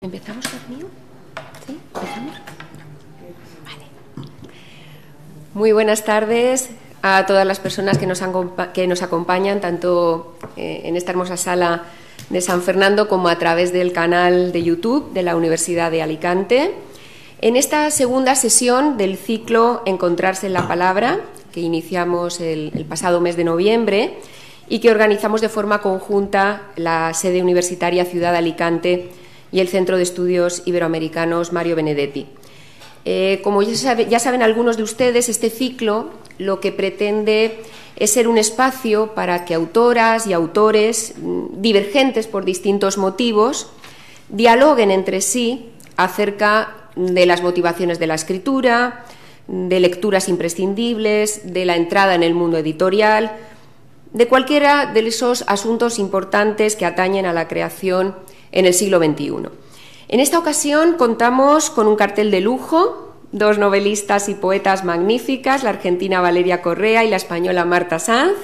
¿Empezamos conmigo? ¿Sí? ¿Empezamos? Vale. Muy buenas tardes a todas las personas que nos acompañan, tanto en esta hermosa sala de San Fernando como a través del canal de YouTube de la Universidad de Alicante. En esta segunda sesión del ciclo Encontrarse en la Palabra, que iniciamos el pasado mes de noviembre y que organizamos de forma conjunta la sede universitaria Ciudad de Alicante y el Centro de Estudios Iberoamericanos Mario Benedetti. Como ya saben algunos de ustedes, este ciclo lo que pretende es ser un espacio para que autoras y autores divergentes por distintos motivos dialoguen entre sí acerca de las motivaciones de la escritura, de lecturas imprescindibles, de la entrada en el mundo editorial, de cualquiera de esos asuntos importantes que atañen a la creación en el siglo XXI. En esta ocasión contamos con un cartel de lujo, dos novelistas y poetas magníficas, la argentina Valeria Correa y la española Marta Sanz,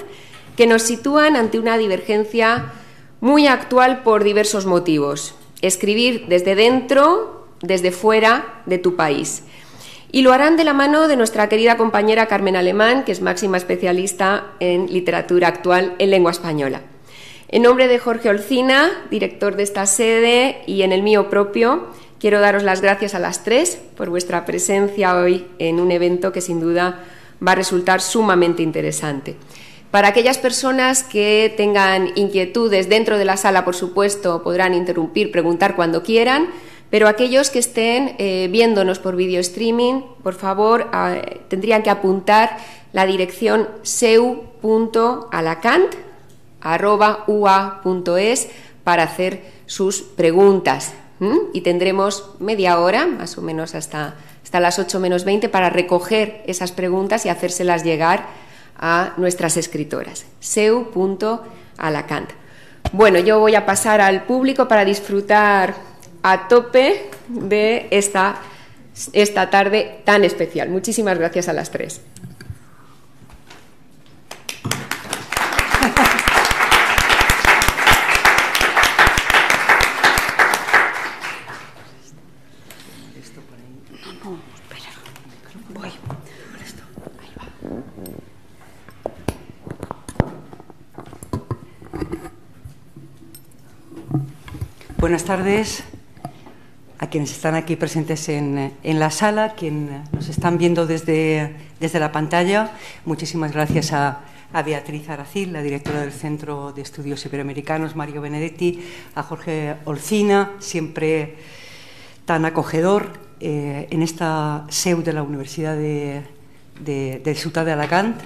que nos sitúan ante una divergencia muy actual por diversos motivos: escribir desde dentro, desde fuera de tu país. Y lo harán de la mano de nuestra querida compañera Carmen Alemán, que es máxima especialista en literatura actual en lengua española. En nombre de Jorge Olcina, director de esta sede, y en el mío propio, quiero daros las gracias a las tres por vuestra presencia hoy en un evento que sin duda va a resultar sumamente interesante. Para aquellas personas que tengan inquietudes dentro de la sala, por supuesto, podrán interrumpir, preguntar cuando quieran, pero aquellos que estén viéndonos por video streaming, por favor, tendrían que apuntar la dirección seu.alacant@ua.es para hacer sus preguntas. Y tendremos media hora, más o menos hasta las 8 menos 20, para recoger esas preguntas y hacérselas llegar a nuestras escritoras. seu.alacant. Bueno, yo voy a pasar al público para disfrutar a tope de esta tarde tan especial. Muchísimas gracias a las tres. Buenas tardes a quienes están aquí presentes en la sala, quienes nos están viendo desde la pantalla. Muchísimas gracias a Beatriz Aracil, la directora del Centro de Estudios Iberoamericanos Mario Benedetti, a Jorge Olcina, siempre tan acogedor en esta seu de la Universidad de Ciutat de Alacant,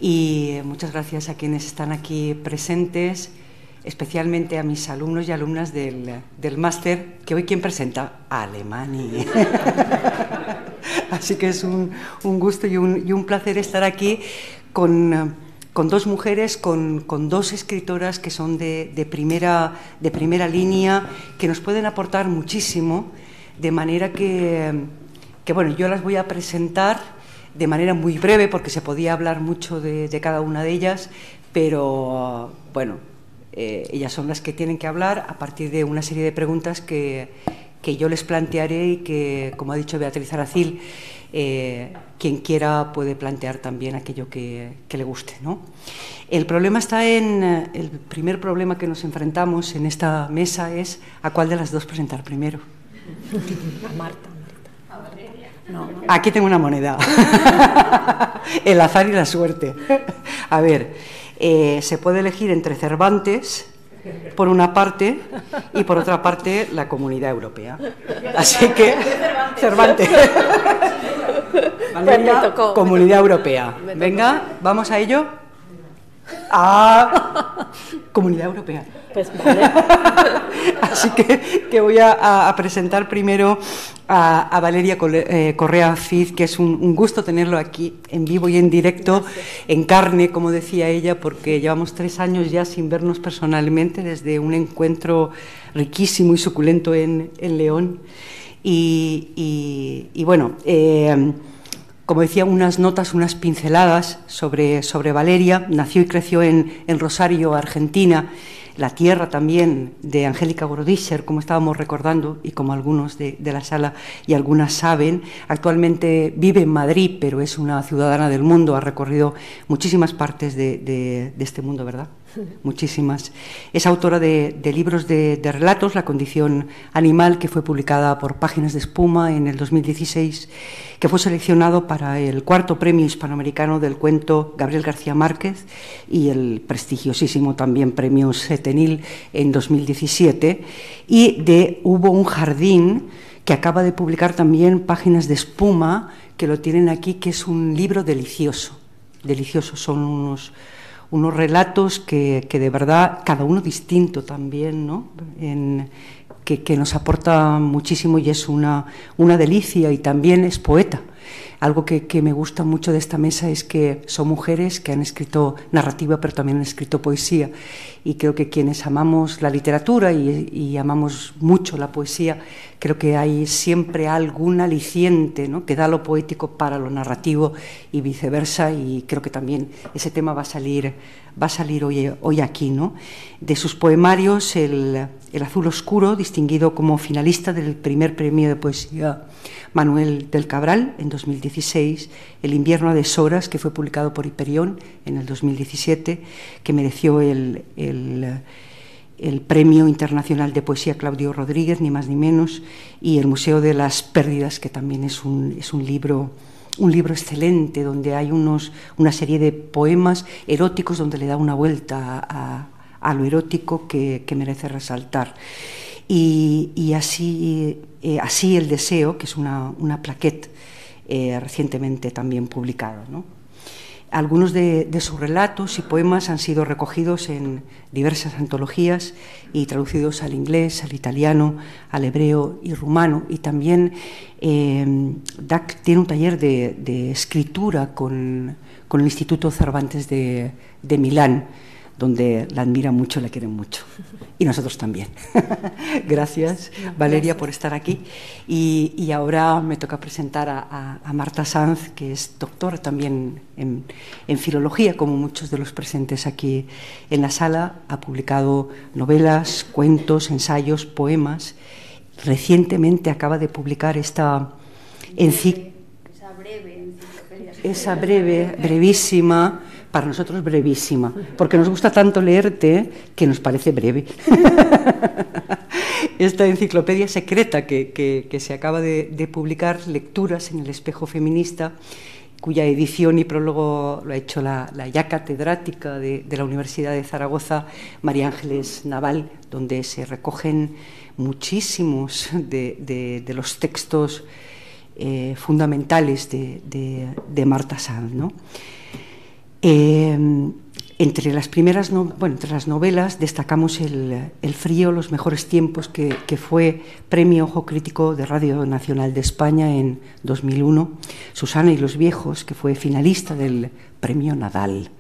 y muchas gracias a quienes están aquí presentes, especialmente a mis alumnos y alumnas del máster, que hoy ¿quién presenta? Alemani. Así que es un gusto y un placer estar aquí con dos mujeres, con dos escritoras que son de primera línea, que nos pueden aportar muchísimo, de manera que bueno, yo las voy a presentar de manera muy breve, porque se podía hablar mucho de cada una de ellas, pero bueno, ellas son las que tienen que hablar a partir de una serie de preguntas que yo les plantearé y que, como ha dicho Beatriz Aracil, quien quiera puede plantear también aquello que le guste, ¿no? El problema está el primer problema que nos enfrentamos en esta mesa es a cuál de las dos presentar primero. A Marta. A Valeria. No. Aquí tengo una moneda. El azar y la suerte. A ver. Se puede elegir entre Cervantes, por una parte, y por otra parte, la Comunidad Europea. Así que, Cervantes. Valeria, Comunidad Europea. Venga, ¿vamos a ello? Comunidad Europea. Pues vale. Así que voy a presentar primero a Valeria Correa Cid, que es un gusto tenerlo aquí en vivo y en directo. Gracias. En carne, como decía ella, porque llevamos 3 años ya sin vernos personalmente, desde un encuentro riquísimo y suculento en León. Y bueno, como decía, unas notas, unas pinceladas sobre Valeria. Nació y creció en Rosario, Argentina. La tierra también, de Angélica Gorodischer, como estábamos recordando y como algunos de la sala y algunas saben. Actualmente vive en Madrid, pero es una ciudadana del mundo, ha recorrido muchísimas partes de este mundo, ¿verdad? Muchísimas. Es autora de libros de relatos, La condición animal, que fue publicada por Páginas de Espuma en el 2016, que fue seleccionado para el 4º Premio Hispanoamericano del Cuento Gabriel García Márquez y el prestigiosísimo también Premio Setenil en 2017, y de Hubo un jardín, que acaba de publicar también Páginas de Espuma, que lo tienen aquí, que es un libro delicioso, delicioso. Son unos relatos que de verdad, cada uno distinto también, ¿no? Que nos aporta muchísimo, y es una delicia, y también es poeta. Algo que me gusta mucho de esta mesa es que son mujeres que han escrito narrativa, pero también han escrito poesía, y creo que quienes amamos la literatura y amamos mucho la poesía, creo que hay siempre algún aliciente, ¿no?, que da lo poético para lo narrativo y viceversa, y creo que también ese tema va a salir hoy aquí, ¿no? De sus poemarios, el Azul Oscuro, distinguido como finalista del primer premio de poesía Manuel del Cabral en 2016, El invierno a deshoras, que fue publicado por Hiperión en el 2017, que mereció el Premio Internacional de Poesía Claudio Rodríguez, ni más ni menos, y El Museo de las Pérdidas, que también es un libro excelente, donde hay una serie de poemas eróticos donde le da una vuelta a lo erótico que merece resaltar. Y así El deseo, que es una plaquette recientemente también publicado, ¿no? Algunos de sus relatos y poemas han sido recogidos en diversas antologías y traducidos al inglés, al italiano, al hebreo y rumano, y también tiene un taller de escritura con el Instituto Cervantes de Milán, donde la admiran mucho, la quieren mucho. Y nosotros también. Gracias, Valeria, por estar aquí. Y ahora me toca presentar a Marta Sanz, que es doctora también en filología, como muchos de los presentes aquí en la sala. Ha publicado novelas, cuentos, ensayos, poemas. Recientemente acaba de publicar esa brevísima, para nosotros brevísima, porque nos gusta tanto leerte que nos parece breve. Esta enciclopedia secreta que se acaba de publicar, Lecturas en el espejo feminista, cuya edición y prólogo lo ha hecho la ya catedrática de la Universidad de Zaragoza, María Ángeles Naval, donde se recogen muchísimos de los textos fundamentales de Marta Sanz, ¿no? Entre las novelas destacamos El frío, los mejores tiempos, que fue Premio Ojo Crítico de Radio Nacional de España en 2001, Susana y los viejos, que fue finalista del Premio Nadal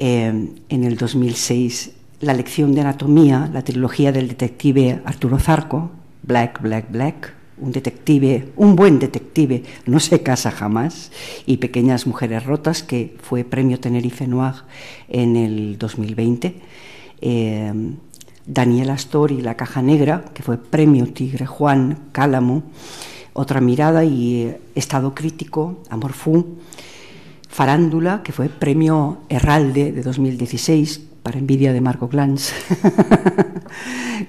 en el 2006, La lección de anatomía, la trilogía del detective Arturo Zarco, Black, Black, Black, un buen detective no se casa jamás, y Pequeñas mujeres rotas, que fue Premio Tenerife Noir en el 2020, Daniel Astor y La caja negra, que fue Premio Tigre Juan Cálamo, Otra mirada y Estado crítico, Amor Fou, Farándula, que fue Premio Herralde de 2016, para envidia de Marco Glantz,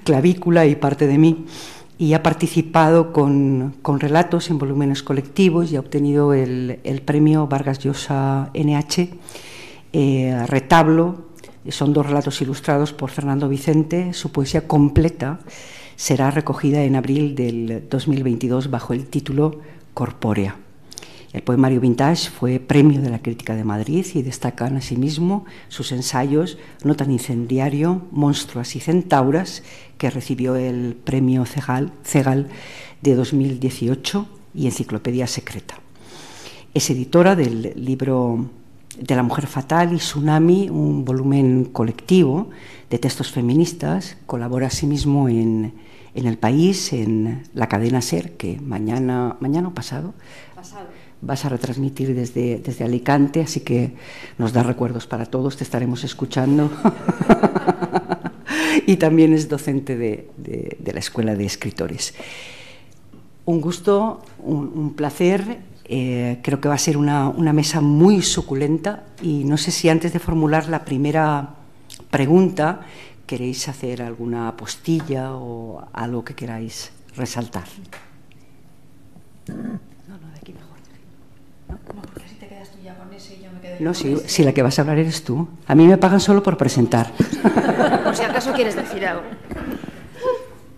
Clavícula y Parte de mí. Y ha participado con relatos en volúmenes colectivos y ha obtenido el premio Vargas Llosa NH, Retablo. Son 2 relatos ilustrados por Fernando Vicente. Su poesía completa será recogida en abril del 2022 bajo el título Corpórea. El poemario Vintage fue Premio de la Crítica de Madrid y destacan asimismo sus ensayos No tan incendiario, Monstruas y centauras, que recibió el Premio Cegal de 2018, y Enciclopedia secreta. Es editora del libro de La mujer fatal y Tsunami, un volumen colectivo de textos feministas. Colabora asimismo en El País, en la cadena SER, que mañana o pasado vas a retransmitir desde Alicante, así que nos da recuerdos para todos, te estaremos escuchando. y también es docente de la Escuela de Escritores. Un gusto, un placer. Creo que va a ser una mesa muy suculenta y no sé si antes de formular la primera pregunta queréis hacer alguna apostilla o algo que queráis resaltar. No, de aquí mejor. No, porque así te quedas tú ya con ese y yo me quedo No, con ese. si la que vas a hablar eres tú. A mí me pagan solo por presentar. Por si acaso quieres decir algo.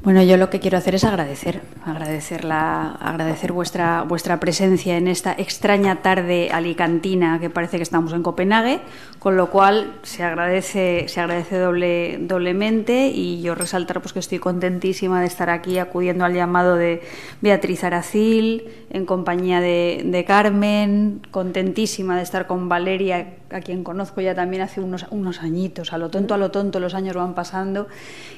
Bueno, yo lo que quiero hacer es agradecer vuestra presencia en esta extraña tarde alicantina que parece que estamos en Copenhague, con lo cual se agradece doblemente, y yo resaltar pues que estoy contentísima de estar aquí acudiendo al llamado de Beatriz Aracil en compañía de Carmen, contentísima de estar con Valeria, a quien conozco ya también hace unos añitos, a lo tonto los años van pasando,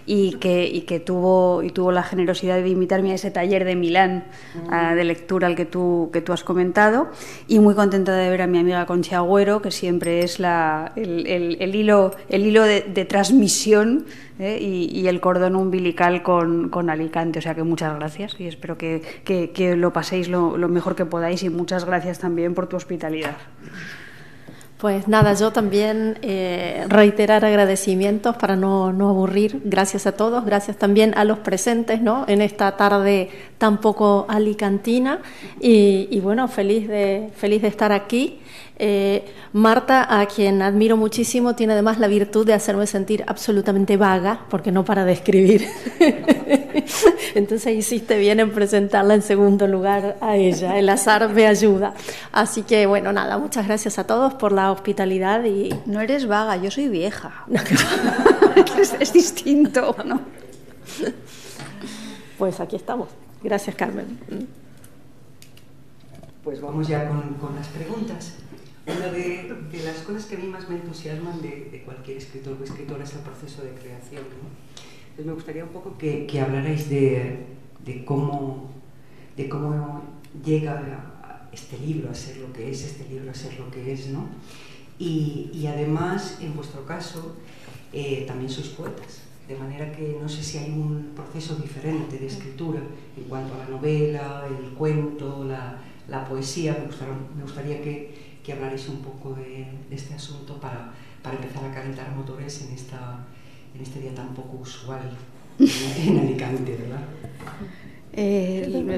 y que tuvo la generosidad de invitarme a ese taller de Milán de lectura al que tú has comentado, y muy contenta de ver a mi amiga Concha Agüero, que siempre es el hilo de transmisión y el cordón umbilical con Alicante. O sea que muchas gracias y espero que lo paséis lo mejor que podáis, y muchas gracias también por tu hospitalidad. Pues nada, yo también reiterar agradecimientos para no aburrir. Gracias a todos, gracias también a los presentes, ¿no?, en esta tarde tan poco alicantina, y bueno, feliz de estar aquí. Marta, a quien admiro muchísimo, tiene además la virtud de hacerme sentir absolutamente vaga, porque no para de escribir. Entonces hiciste bien en presentarla en segundo lugar a ella, el azar me ayuda. Así que bueno, nada, muchas gracias a todos por la hospitalidad. Y no eres vaga, yo soy vieja. es distinto, ¿no? Pues aquí estamos. Gracias, Carmen. Pues vamos ya con las preguntas. Una de las cosas que a mí más me entusiasman de cualquier escritor o escritora es el proceso de creación, ¿no? Entonces me gustaría un poco que hablarais de cómo llega este libro a ser lo que es, este libro a ser lo que es, ¿no? Y además, en vuestro caso, también sois poetas, de manera que no sé si hay un proceso diferente de escritura en cuanto a la novela, el cuento, la poesía. Me gustaría que hablaréis un poco de este asunto para empezar a calentar motores en este día tan poco usual en Alicante, ¿verdad?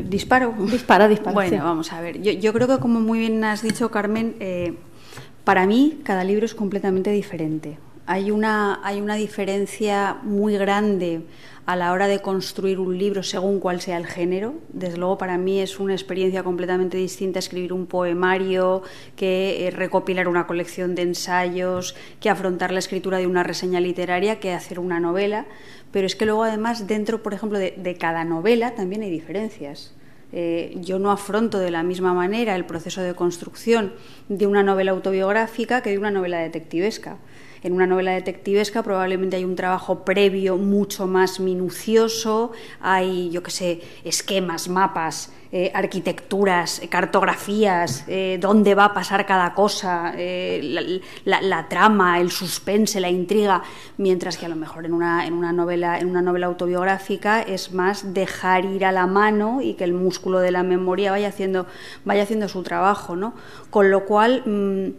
Disparo. Dispara. Bueno, sí. Vamos a ver. Yo creo que, como muy bien has dicho, Carmen, para mí cada libro es completamente diferente. Hay una diferencia muy grande a la hora de construir un libro según cuál sea el género. Desde luego, para mí es una experiencia completamente distinta escribir un poemario, que recopilar una colección de ensayos, que afrontar la escritura de una reseña literaria, que hacer una novela. Pero es que luego, además, dentro, por ejemplo, de cada novela también hay diferencias. Yo no afronto de la misma manera el proceso de construcción de una novela autobiográfica que de una novela detectivesca. En una novela detectivesca probablemente hay un trabajo previo mucho más minucioso, hay, yo qué sé, esquemas, mapas, arquitecturas, cartografías, dónde va a pasar cada cosa, la trama, el suspense, la intriga, mientras que a lo mejor en una novela autobiográfica es más dejar ir a la mano y que el músculo de la memoria vaya haciendo su trabajo, ¿no? Con lo cual,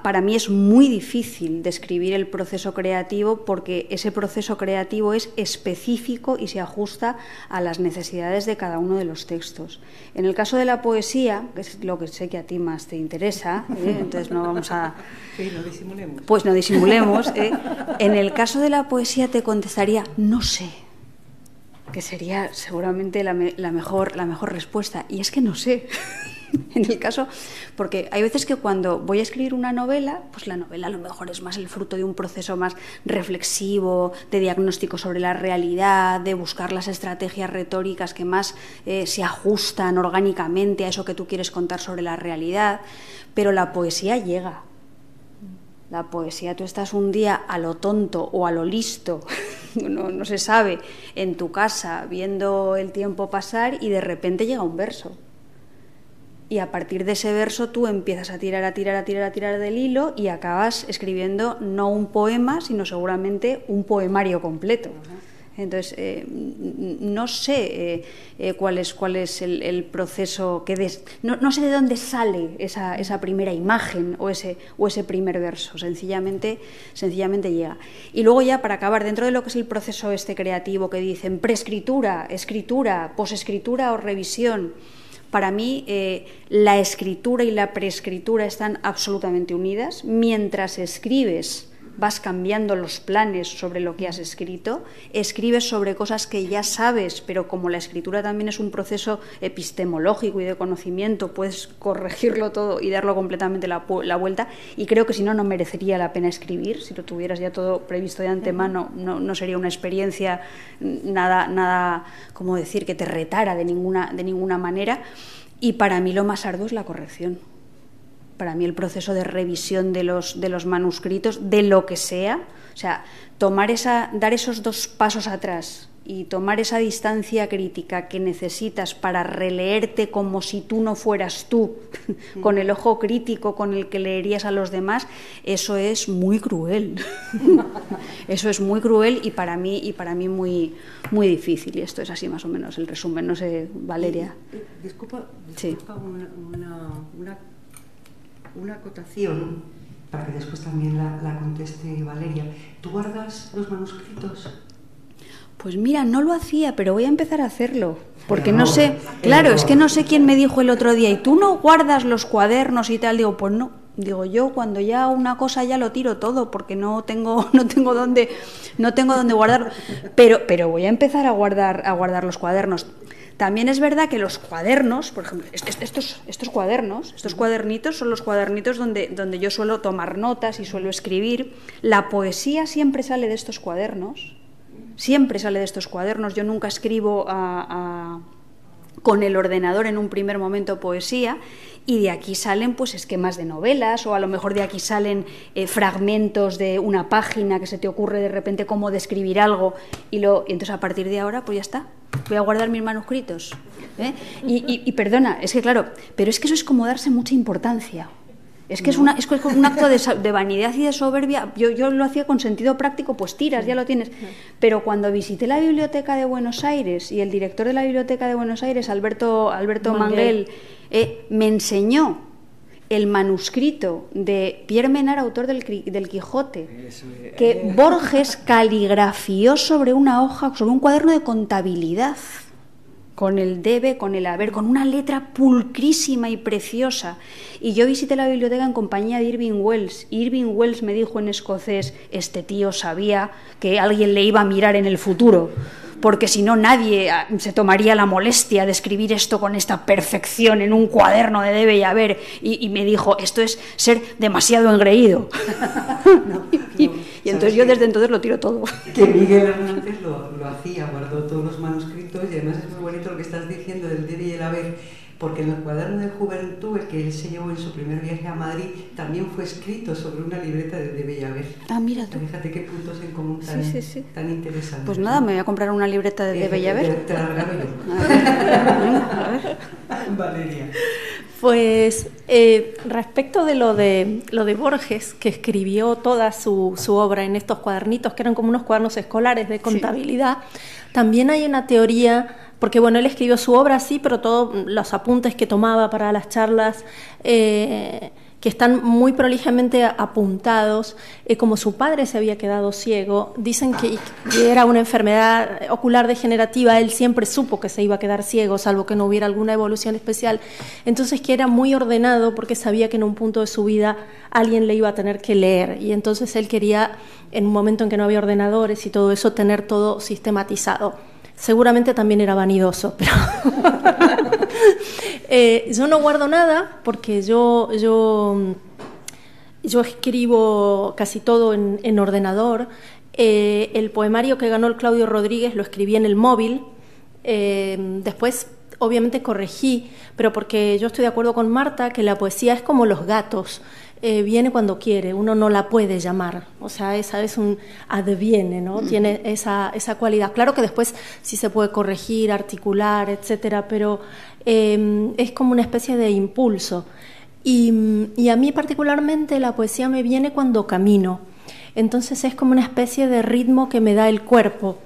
para mí es muy difícil describir el proceso creativo, porque ese proceso creativo es específico y se ajusta a las necesidades de cada uno de los textos. En el caso de la poesía, que es lo que sé que a ti más te interesa, entonces no vamos a... Sí, no disimulemos. Pues no disimulemos. En el caso de la poesía te contestaría no sé, que sería seguramente la mejor respuesta. Y es que no sé. En el caso, porque hay veces que cuando voy a escribir una novela, pues la novela a lo mejor es más el fruto de un proceso más reflexivo, de diagnóstico sobre la realidad, de buscar las estrategias retóricas que más se ajustan orgánicamente a eso que tú quieres contar sobre la realidad. Pero la poesía llega. La poesía, tú estás un día a lo tonto o a lo listo, no se sabe, en tu casa viendo el tiempo pasar y de repente llega un verso. y a partir de ese verso tú empiezas a tirar del hilo y acabas escribiendo no un poema, sino seguramente un poemario completo. Entonces, no sé cuál es el proceso no sé de dónde sale esa primera imagen o ese primer verso, sencillamente llega. Y luego ya, para acabar, dentro de lo que es el proceso creativo que dicen preescritura, escritura, posescritura o revisión, para mí la escritura y la preescritura están absolutamente unidas. Mientras escribes, vas cambiando los planes sobre lo que has escrito, escribes sobre cosas que ya sabes, pero como la escritura también es un proceso epistemológico y de conocimiento, puedes corregirlo todo y darlo completamente la vuelta, y creo que si no, no merecería la pena escribir. Si lo tuvieras ya todo previsto de antemano, no sería una experiencia nada, ¿cómo decir?, que te retara de ninguna manera. Y para mí lo más arduo es la corrección. Para mí el proceso de revisión de los manuscritos, de lo que sea, o sea, dar esos 2 pasos atrás y tomar esa distancia crítica que necesitas para releerte como si tú no fueras tú, con el ojo crítico con el que leerías a los demás, eso es muy cruel. Eso es muy cruel y para mí muy, muy difícil. Y esto es así más o menos el resumen. No sé, Valeria. Disculpa Sí. Una acotación, para que después también la conteste Valeria. ¿Tú guardas los manuscritos? Pues mira, no lo hacía, pero voy a empezar a hacerlo. Porque no sé, claro, es que no sé quién me dijo el otro día, ¿y tú no guardas los cuadernos y tal? Digo, pues no. Digo, yo cuando ya una cosa ya lo tiro todo, porque no tengo dónde guardarlo. Pero voy a empezar a guardar los cuadernos. También es verdad que los cuadernos, por ejemplo, estos cuadernitos son los cuadernitos donde yo suelo tomar notas y suelo escribir. La poesía siempre sale de estos cuadernos, Yo nunca escribo con el ordenador en un primer momento poesía, y de aquí salen pues esquemas de novelas, o a lo mejor de aquí salen fragmentos de una página que se te ocurre de repente cómo describir algo, y entonces a partir de ahora pues ya está. Voy a guardar mis manuscritos. Y perdona, es que claro, pero es que eso es como darse mucha importancia. Es que es un acto de vanidad y de soberbia. Yo lo hacía con sentido práctico, pues tiras, ya lo tienes. Pero cuando visité la Biblioteca de Buenos Aires y el director de la Biblioteca de Buenos Aires, Alberto Manguel, me enseñó el manuscrito de Pierre Menard, autor del Quijote, que Borges caligrafió sobre una hoja, sobre un cuaderno de contabilidad, con el debe, con el haber, con una letra pulcrísima y preciosa. Y yo visité la biblioteca en compañía de Irving Welsh. Irving Welsh me dijo en escocés, este tío sabía que alguien le iba a mirar en el futuro, porque si no nadie se tomaría la molestia de escribir esto con esta perfección en un cuaderno de debe y haber. Y me dijo, esto es ser demasiado engreído. Y entonces yo desde entonces lo tiro todo. Que Miguel Hernández lo hacía, guardó todos los manuscritos, y además es muy bonito lo que estás diciendo del debe y el haber, porque en el cuaderno de juventud, el que él se llevó en su primer viaje a Madrid, también fue escrito sobre una libreta de debe y haber. Ah, mira tú. Fíjate qué puntos en común tan interesantes. Pues nada, me voy a comprar una libreta de debe y haber. Te la regalo yo. A ver. Valeria. Pues respecto de lo de Borges, que escribió toda su obra en estos cuadernitos, que eran como unos cuadernos escolares de contabilidad, también hay una teoría, porque bueno, él escribió su obra así, pero todos los apuntes que tomaba para las charlas, que están muy prolijamente apuntados, como su padre se había quedado ciego, dicen que era una enfermedad ocular degenerativa, él siempre supo que se iba a quedar ciego, salvo que no hubiera alguna evolución especial, entonces que era muy ordenado porque sabía que en un punto de su vida alguien le iba a tener que leer, y entonces él quería, en un momento en que no había ordenadores y todo eso, tener todo sistematizado. Seguramente también era vanidoso, pero yo no guardo nada porque yo escribo casi todo en ordenador. El poemario que ganó el Claudio Rodríguez lo escribí en el móvil. Después, obviamente, corregí, pero porque yo estoy de acuerdo con Marta que la poesía es como los gatos. viene cuando quiere, uno no la puede llamar, o sea, esa es un adviene, ¿no? Tiene esa cualidad. Claro que después sí se puede corregir, articular, etcétera, pero es como una especie de impulso. Y a mí particularmente la poesía me viene cuando camino, entonces es como una especie de ritmo que me da el cuerpo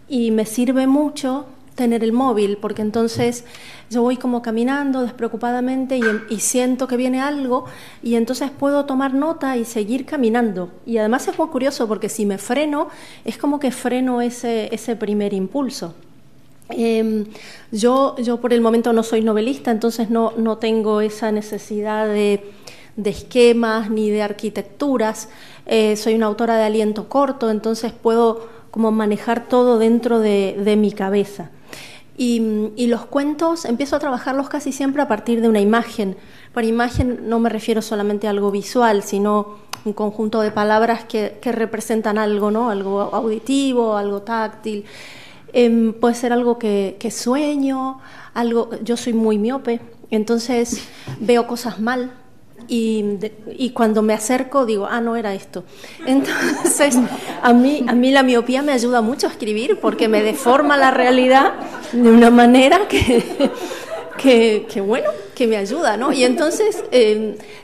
y me sirve mucho tener el móvil, porque entonces yo voy como caminando despreocupadamente y siento que viene algo y entonces puedo tomar nota y seguir caminando. Y además es muy curioso porque si me freno, es como que freno ese primer impulso. Yo por el momento no soy novelista, entonces no tengo esa necesidad de esquemas ni de arquitecturas. Soy una autora de aliento corto, entonces puedo como manejar todo dentro de mi cabeza. Y los cuentos empiezo a trabajarlos casi siempre a partir de una imagen. Por imagen no me refiero solamente a algo visual, sino un conjunto de palabras que representan algo, ¿no? Algo auditivo, algo táctil. Puede ser algo que sueño, algo. Yo soy muy miope, entonces veo cosas mal. Y cuando me acerco digo, no era esto. Entonces, a mí la miopía me ayuda mucho a escribir porque me deforma la realidad de una manera que bueno, que me ayuda, ¿no? Y entonces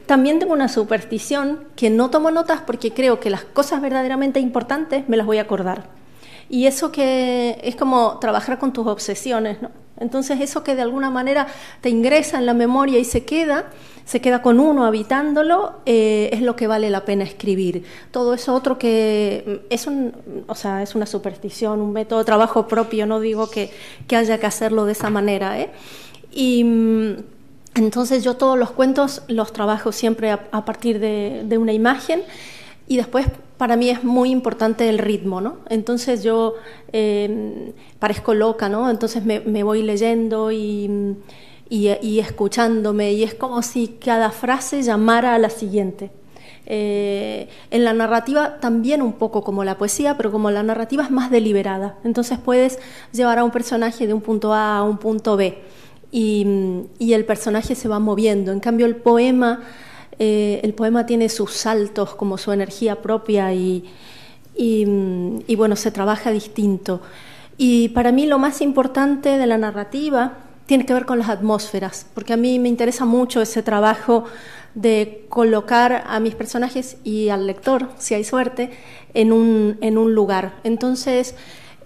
también tengo una superstición que no tomo notas porque creo que las cosas verdaderamente importantes me las voy a acordar. Y eso que es como trabajar con tus obsesiones, ¿no? Entonces eso que de alguna manera te ingresa en la memoria y se queda con uno habitándolo, es lo que vale la pena escribir. Todo eso otro que es una superstición, un método de trabajo propio, no digo que haya que hacerlo de esa manera, ¿eh? Y entonces yo todos los cuentos los trabajo siempre a partir de una imagen y después para mí es muy importante el ritmo, ¿no? Entonces yo parezco loca, ¿no? Entonces me voy leyendo y escuchándome y es como si cada frase llamara a la siguiente. En la narrativa también un poco como la poesía, pero como la narrativa es más deliberada, entonces puedes llevar a un personaje de un punto A un punto B y el personaje se va moviendo. En cambio el poema tiene sus saltos, como su energía propia y bueno, se trabaja distinto. Y para mí lo más importante de la narrativa tiene que ver con las atmósferas, porque a mí me interesa mucho ese trabajo de colocar a mis personajes y al lector, si hay suerte, en un lugar. Entonces,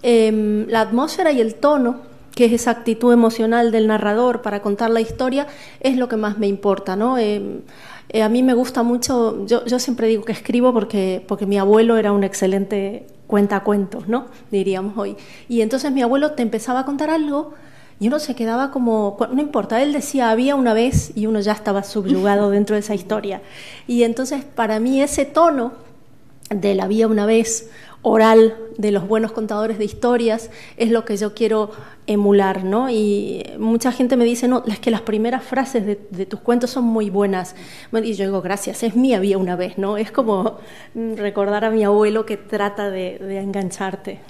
la atmósfera y el tono, que es esa actitud emocional del narrador para contar la historia, es lo que más me importa, ¿no? A mí me gusta mucho, yo siempre digo que escribo porque mi abuelo era un excelente cuentacuentos, ¿no? Diríamos hoy. Y entonces mi abuelo te empezaba a contar algo y uno se quedaba como, no importa, él decía había una vez y uno ya estaba subyugado dentro de esa historia. Y entonces para mí ese tono del había una vez oral de los buenos contadores de historias es lo que yo quiero emular, ¿no? Y mucha gente me dice, no, es que las primeras frases de tus cuentos son muy buenas. Y yo digo, gracias, es mi había una vez, ¿no? Es como recordar a mi abuelo que trata de engancharte.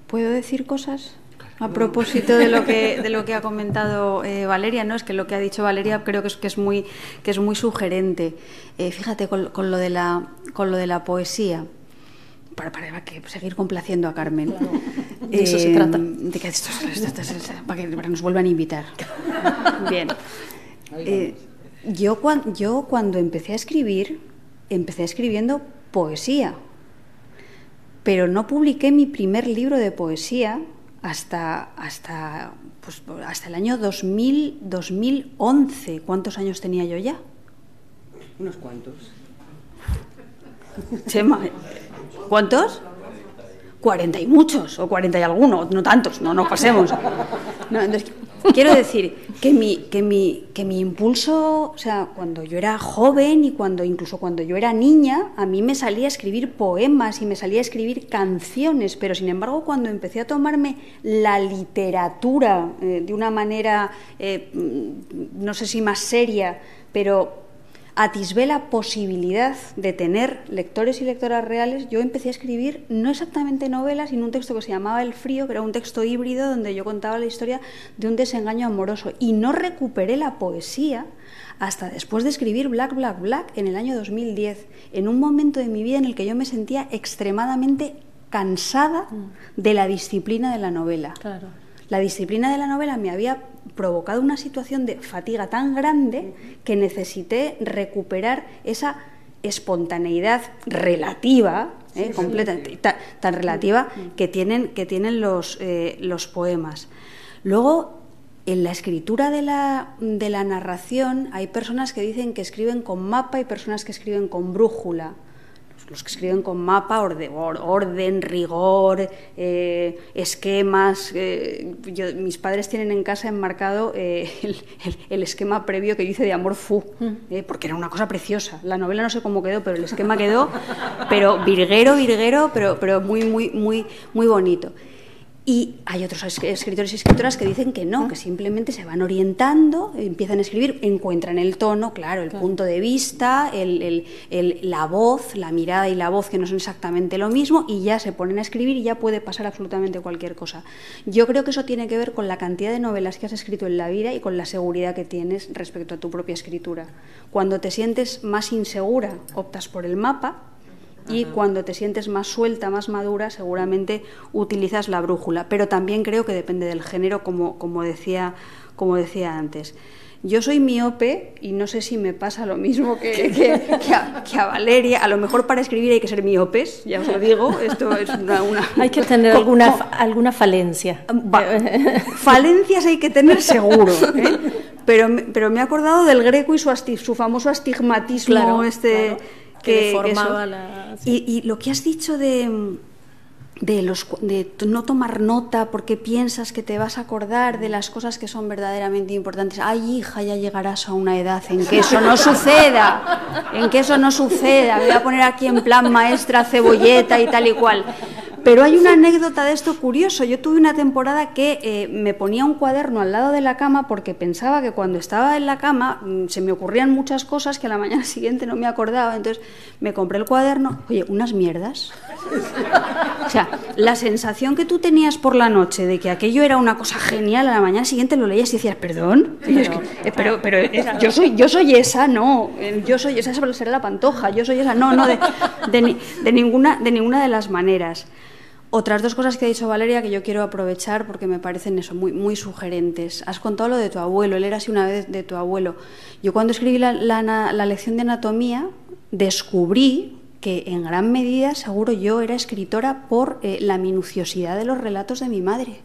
¿Puedo decir cosas? A propósito de lo que ha comentado Valeria, ¿no? Es que lo que ha dicho Valeria creo que es muy sugerente. Fíjate con lo de la poesía. Para seguir complaciendo a Carmen. Claro. De eso se trata. De que para que nos vuelvan a invitar. Bien. Yo cuando empecé a escribir, empecé escribiendo poesía, pero no publiqué mi primer libro de poesía hasta el año 2011. ¿Cuántos años tenía yo ya? Unos cuantos. Chema, ¿cuántos? 40 y muchos, o 40 y alguno, no tantos, no nos pasemos. No, entonces, quiero decir que mi impulso, o sea, cuando yo era joven y incluso cuando yo era niña, a mí me salía a escribir poemas y me salía a escribir canciones, pero sin embargo cuando empecé a tomarme la literatura de una manera, no sé si más seria, pero atisbé la posibilidad de tener lectores y lectoras reales, yo empecé a escribir no exactamente novelas, sino un texto que se llamaba El frío, que era un texto híbrido donde yo contaba la historia de un desengaño amoroso. Y no recuperé la poesía hasta después de escribir Black, Black, Black en el año 2010, en un momento de mi vida en el que yo me sentía extremadamente cansada de la disciplina de la novela. Claro. La disciplina de la novela me había provocado una situación de fatiga tan grande que necesité recuperar esa espontaneidad relativa, completamente tan relativa que tienen los poemas. Luego, en la escritura de la narración hay personas que dicen que escriben con mapa y personas que escriben con brújula. Los que escriben con mapa, orden, rigor, esquemas. Mis padres tienen en casa enmarcado el esquema previo que yo hice de Amor Fu, porque era una cosa preciosa. La novela no sé cómo quedó, pero el esquema quedó, pero virguero, pero muy bonito. Y hay otros escritores y escritoras que dicen que no, que simplemente se van orientando, empiezan a escribir, encuentran el tono, claro, el punto de vista, la voz, la mirada y la voz, que no son exactamente lo mismo, y ya se ponen a escribir y ya puede pasar absolutamente cualquier cosa. Yo creo que eso tiene que ver con la cantidad de novelas que has escrito en la vida y con la seguridad que tienes respecto a tu propia escritura. Cuando te sientes más insegura, optas por el mapa. Y cuando te sientes más suelta, más madura, seguramente utilizas la brújula. Pero también creo que depende del género, como decía antes. Yo soy miope y no sé si me pasa lo mismo que a Valeria. A lo mejor para escribir hay que ser miopes, ya os lo digo. Esto es una hay que tener alguna falencia. Falencias hay que tener seguro, ¿eh? Pero me he acordado del Greco y su famoso astigmatismo, claro. Que deformaba sí. Y lo que has dicho de no tomar nota porque piensas que te vas a acordar de las cosas que son verdaderamente importantes. Ay, hija, ya llegarás a una edad en que eso no suceda, me voy a poner aquí en plan maestra cebolleta y tal y cual. Pero hay una anécdota de esto curioso. Yo tuve una temporada que me ponía un cuaderno al lado de la cama porque pensaba que cuando estaba en la cama se me ocurrían muchas cosas que a la mañana siguiente no me acordaba. Entonces me compré el cuaderno. Oye, unas mierdas. O sea, la sensación que tú tenías por la noche de que aquello era una cosa genial, a la mañana siguiente lo leías y decías, perdón, pero yo soy esa, no, yo soy esa, será la Pantoja, yo soy esa, no, de ninguna de las maneras. Otras dos cosas que ha dicho Valeria que yo quiero aprovechar porque me parecen eso muy sugerentes. Has contado lo de tu abuelo, él era así una vez de tu abuelo. Yo cuando escribí la lección de anatomía descubrí que en gran medida, seguro, yo era escritora por la minuciosidad de los relatos de mi madre.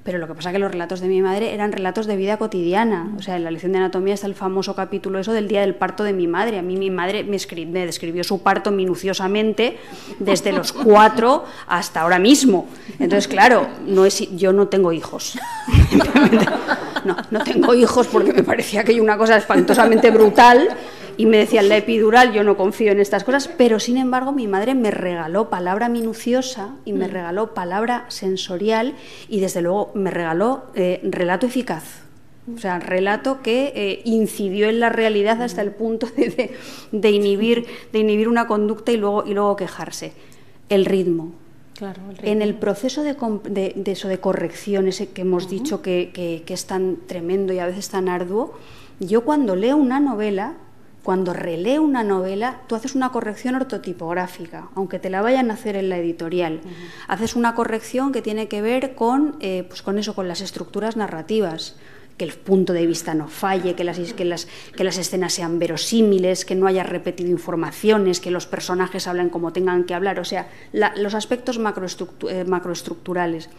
Pero lo que pasa es que los relatos de mi madre eran relatos de vida cotidiana. O sea, en la lección de anatomía está el famoso capítulo eso del día del parto de mi madre. A mí mi madre me describió su parto minuciosamente desde los 4 hasta ahora mismo. Entonces, claro, yo no tengo hijos. No tengo hijos porque me parecía que hay una cosa espantosamente brutal. Y me decían, la epidural, yo no confío en estas cosas, pero sin embargo mi madre me regaló palabra minuciosa y me regaló palabra sensorial y desde luego me regaló relato eficaz. O sea, relato que incidió en la realidad hasta el punto de inhibir una conducta y luego quejarse. El ritmo. Claro, en el proceso de corrección, ese que hemos dicho que es tan tremendo y a veces tan arduo, yo cuando leo una novela, cuando releo una novela, tú haces una corrección ortotipográfica, aunque te la vayan a hacer en la editorial. Haces una corrección que tiene que ver con las estructuras narrativas, que el punto de vista no falle, que las escenas sean verosímiles, que no haya repetido informaciones, que los personajes hablen como tengan que hablar, o sea, los aspectos macroestructurales.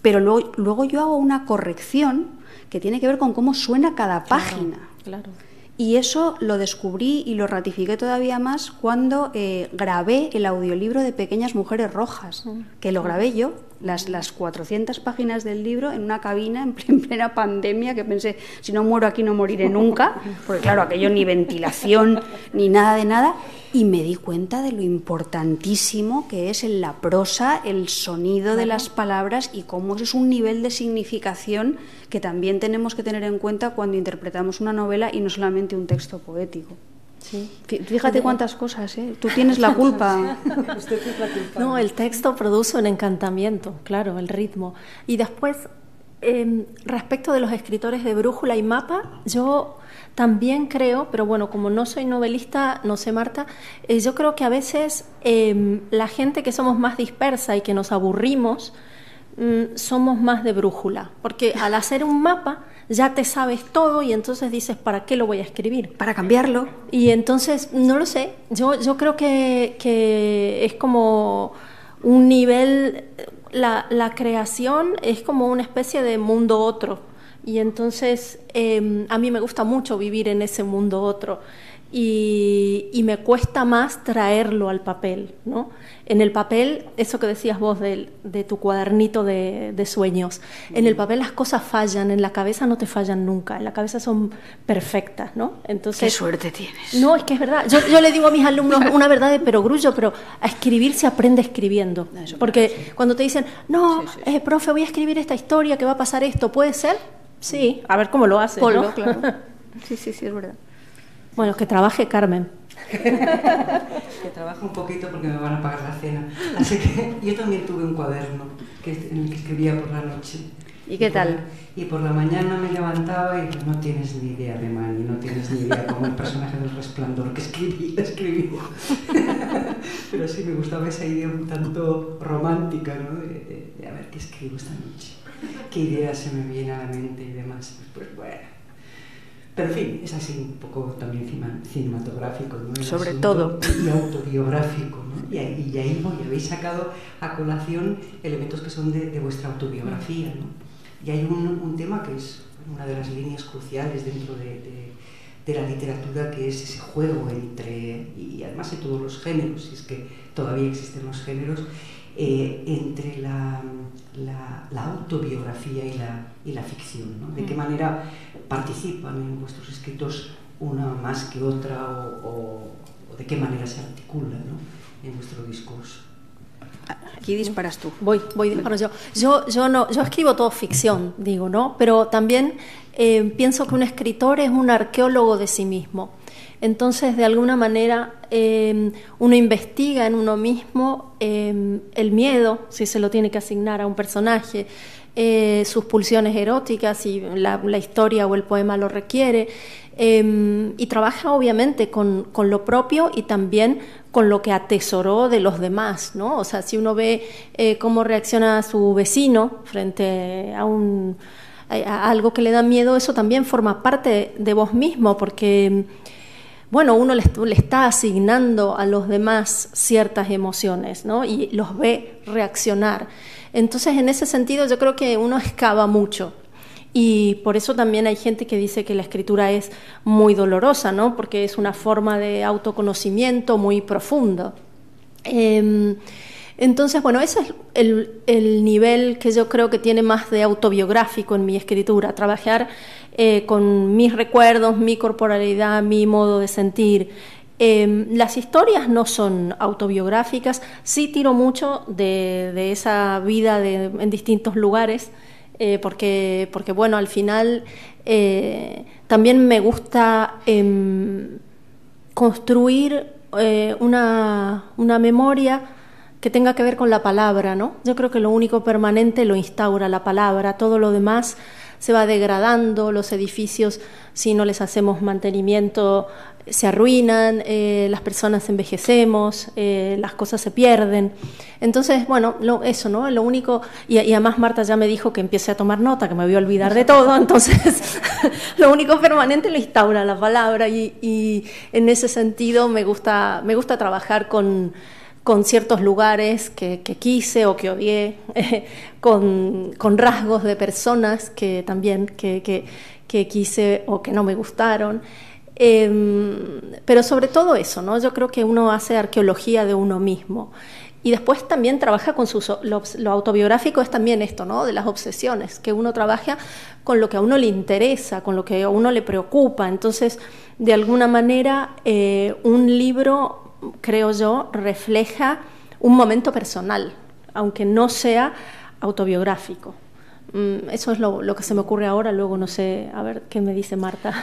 Pero luego yo hago una corrección que tiene que ver con cómo suena cada página. Claro. Y eso lo descubrí y lo ratifiqué todavía más cuando grabé el audiolibro de Pequeñas Mujeres Rojas, que lo grabé yo, las 400 páginas del libro en una cabina en plena pandemia, que pensé, si no muero aquí no moriré nunca, porque claro, aquello ni ventilación ni nada de nada, y me di cuenta de lo importantísimo que es en la prosa el sonido de las palabras y cómo eso es un nivel de significación que también tenemos que tener en cuenta cuando interpretamos una novela y no solamente un texto poético. Sí. Fíjate cuántas cosas, ¿eh? Tú tienes la culpa. No, el texto produce un encantamiento, claro, el ritmo. Y después, respecto de los escritores de brújula y mapa, yo también creo, pero bueno, como no soy novelista, no sé, Marta, yo creo que a veces la gente que somos más dispersa y que nos aburrimos, somos más de brújula, porque al hacer un mapa ya te sabes todo y entonces dices, ¿para qué lo voy a escribir? Para cambiarlo. Y entonces, no lo sé, yo creo que es como un nivel, la creación es como una especie de mundo otro, y entonces a mí me gusta mucho vivir en ese mundo otro. Y me cuesta más traerlo al papel, ¿no? En el papel, eso que decías vos de tu cuadernito de sueños, en el papel las cosas fallan, en la cabeza no te fallan nunca, en la cabeza son perfectas, ¿no? Entonces, qué suerte tienes. No, es que es verdad. Yo le digo a mis alumnos una verdad de perogrullo, pero a escribir se aprende escribiendo. Porque cuando te dicen, no, profe, voy a escribir esta historia, que va a pasar esto, ¿puede ser? Sí, a ver cómo lo haces, ¿no? Claro. Sí, es verdad. Bueno, que trabaje Carmen. Que trabaje un poquito porque me van a pagar la cena. Así que yo también tuve un cuaderno en el que escribía por la noche. ¿Y qué tal? Y por la mañana me levantaba y no tienes ni idea de Mani, no tienes ni idea como el personaje del Resplandor que escribía. Pero sí me gustaba esa idea un tanto romántica, ¿no? De a ver qué escribo esta noche, qué idea se me viene a la mente y demás. Pues bueno. Pero en fin, es así un poco también cinematográfico, ¿no? Sobre todo. Y autobiográfico, ¿no? Y ahí habéis sacado a colación elementos que son de vuestra autobiografía, ¿no? Y hay un tema que es una de las líneas cruciales dentro de la literatura, que es ese juego entre, y además de todos los géneros, si es que todavía existen los géneros, entre la autobiografía y la ficción, ¿no? De qué manera participan en vuestros escritos una más que otra o de qué manera se articula, ¿no? En vuestro discurso. Aquí disparas tú. Voy, disparo yo. Yo escribo todo ficción, digo, ¿no? Pero también pienso que un escritor es un arqueólogo de sí mismo. Entonces, de alguna manera, uno investiga en uno mismo el miedo, si se lo tiene que asignar a un personaje, sus pulsiones eróticas, si la historia o el poema lo requiere, y trabaja obviamente con lo propio y también con lo que atesoró de los demás, ¿no? O sea, si uno ve cómo reacciona su vecino frente a algo que le da miedo, eso también forma parte de vos mismo, porque bueno, uno le está asignando a los demás ciertas emociones, ¿no? Y los ve reaccionar. Entonces, en ese sentido, yo creo que uno excava mucho. Y por eso también hay gente que dice que la escritura es muy dolorosa, ¿no? Porque es una forma de autoconocimiento muy profundo. Entonces, bueno, ese es el nivel que yo creo que tiene más de autobiográfico en mi escritura, trabajar con mis recuerdos, mi corporalidad, mi modo de sentir. Las historias no son autobiográficas, sí tiro mucho de esa vida en distintos lugares, porque bueno, al final también me gusta construir una memoria que tenga que ver con la palabra, ¿no? Yo creo que lo único permanente lo instaura la palabra, todo lo demás se va degradando, los edificios, si no les hacemos mantenimiento, se arruinan, las personas envejecemos, las cosas se pierden. Entonces, bueno, eso, ¿no? Lo único, y además Marta ya me dijo que empiece a tomar nota, que me voy a olvidar de todo, entonces lo único permanente lo instaura la palabra, y en ese sentido me gusta trabajar con ciertos lugares que quise o que odié, con rasgos de personas que también que quise o que no me gustaron, pero sobre todo eso, ¿no? Yo creo que uno hace arqueología de uno mismo y después también trabaja con lo autobiográfico, es también esto, ¿no? De las obsesiones, que uno trabaja con lo que a uno le interesa, con lo que a uno le preocupa. Entonces, de alguna manera, un libro, creo yo, refleja un momento personal, aunque no sea autobiográfico. Eso es lo que se me ocurre ahora, luego no sé, a ver qué me dice Marta.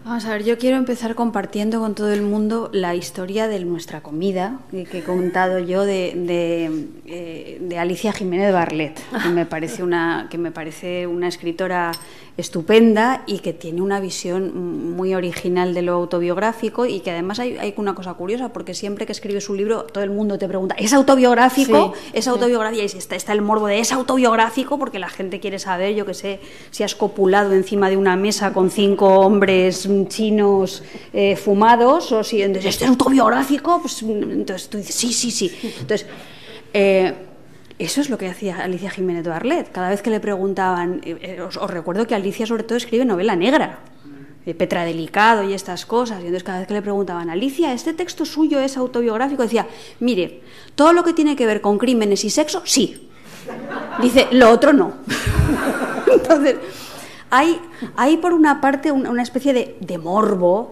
Vamos a ver, yo quiero empezar compartiendo con todo el mundo la historia de nuestra comida que he contado yo de Alicia Jiménez Barlet, que me parece una escritora estupenda y que tiene una visión muy original de lo autobiográfico, y que además hay una cosa curiosa, porque siempre que escribes un libro todo el mundo te pregunta, ¿es autobiográfico? Sí, ¿es autobiografía? Y está el morbo de ¿es autobiográfico? Porque la gente quiere saber, yo que sé, si has copulado encima de una mesa con 5 hombres chinos fumados, o si ¿esto es autobiográfico? Pues entonces tú dices sí. Entonces eso es lo que hacía Alicia Jiménez Barlet. Cada vez que le preguntaban, os recuerdo que Alicia sobre todo escribe novela negra, Petra Delicado y estas cosas, y entonces cada vez que le preguntaban, Alicia, ¿este texto suyo es autobiográfico? Decía, mire, todo lo que tiene que ver con crímenes y sexo, sí. Dice, lo otro no. Entonces, hay por una parte una especie de morbo,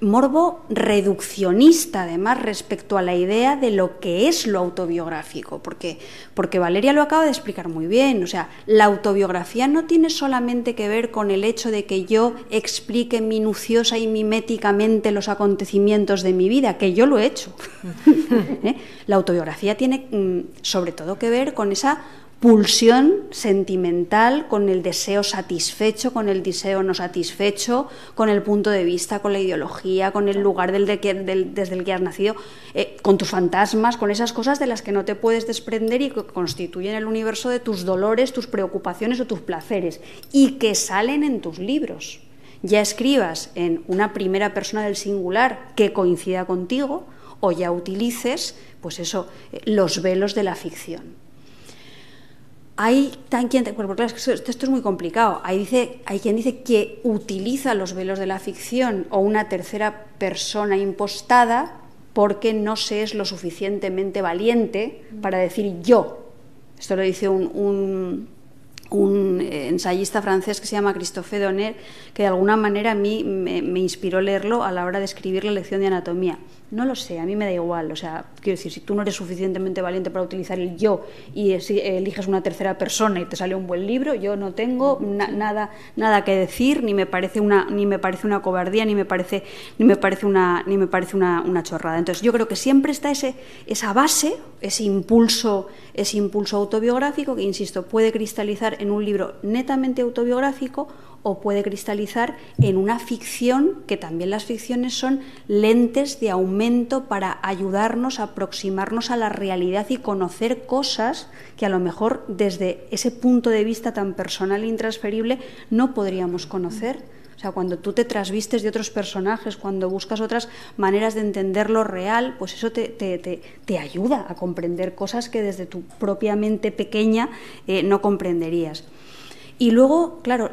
morbo reduccionista además respecto a la idea de lo que es lo autobiográfico, porque Valeria lo acaba de explicar muy bien. O sea, la autobiografía no tiene solamente que ver con el hecho de que yo explique minuciosa y miméticamente los acontecimientos de mi vida, que yo lo he hecho. La autobiografía tiene sobre todo que ver con esa pulsión sentimental, con el deseo satisfecho, con el deseo no satisfecho, con el punto de vista, con la ideología, con el lugar desde el que has nacido, con tus fantasmas, con esas cosas de las que no te puedes desprender y que constituyen el universo de tus dolores, tus preocupaciones o tus placeres, y que salen en tus libros. Ya escribas en una primera persona del singular que coincida contigo, o ya utilices, pues eso, los velos de la ficción. Hay quien, porque claro, esto es muy complicado. Hay quien dice que utiliza los velos de la ficción o una tercera persona impostada porque no se es lo suficientemente valiente para decir yo. Esto lo dice un ensayista francés que se llama Christophe Donner, que de alguna manera a mí me inspiró leerlo a la hora de escribir la lección de anatomía. No lo sé, a mí me da igual. O sea, quiero decir, si tú no eres suficientemente valiente para utilizar el yo y eliges una tercera persona y te sale un buen libro, yo no tengo nada que decir, ni me parece una cobardía, ni me parece una chorrada. Entonces, yo creo que siempre está esa base, ese impulso autobiográfico que, insisto, puede cristalizar en un libro netamente autobiográfico o puede cristalizar en una ficción, que también las ficciones son lentes de aumento para ayudarnos a aproximarnos a la realidad y conocer cosas que a lo mejor desde ese punto de vista tan personal e intransferible no podríamos conocer. O sea, cuando tú te trasvistes de otros personajes, cuando buscas otras maneras de entender lo real, pues eso te ayuda a comprender cosas que desde tu propia mente pequeña no comprenderías. Y luego, claro,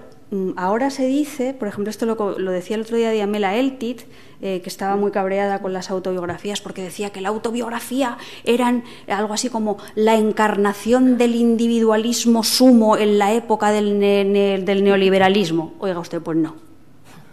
ahora se dice, por ejemplo, esto lo decía el otro día Diamela Eltit, que estaba muy cabreada con las autobiografías porque decía que la autobiografía eran algo así como la encarnación del individualismo sumo en la época del neoliberalismo. Oiga usted, pues no.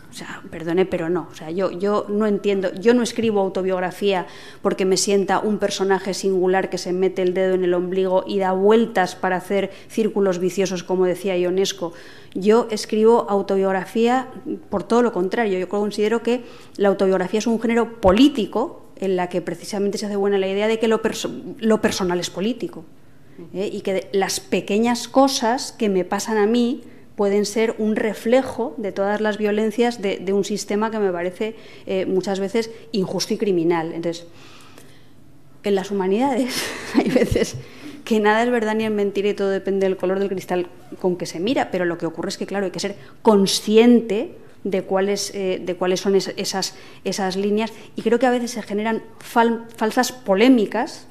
O sea, perdone, pero no. O sea, yo no entiendo, yo no escribo autobiografía porque me sienta un personaje singular que se mete el dedo en el ombligo y da vueltas para hacer círculos viciosos, como decía Ionesco. Yo escribo autobiografía por todo lo contrario. Yo considero que la autobiografía es un género político en la que precisamente se hace buena la idea de que lo personal es político, y que las pequeñas cosas que me pasan a mí pueden ser un reflejo de todas las violencias de un sistema que me parece muchas veces injusto y criminal. Entonces, en las humanidades hay veces que nada es verdad ni es mentira y todo depende del color del cristal con que se mira, pero lo que ocurre es que, claro, hay que ser consciente de cuáles son esas líneas, y creo que a veces se generan falsas polémicas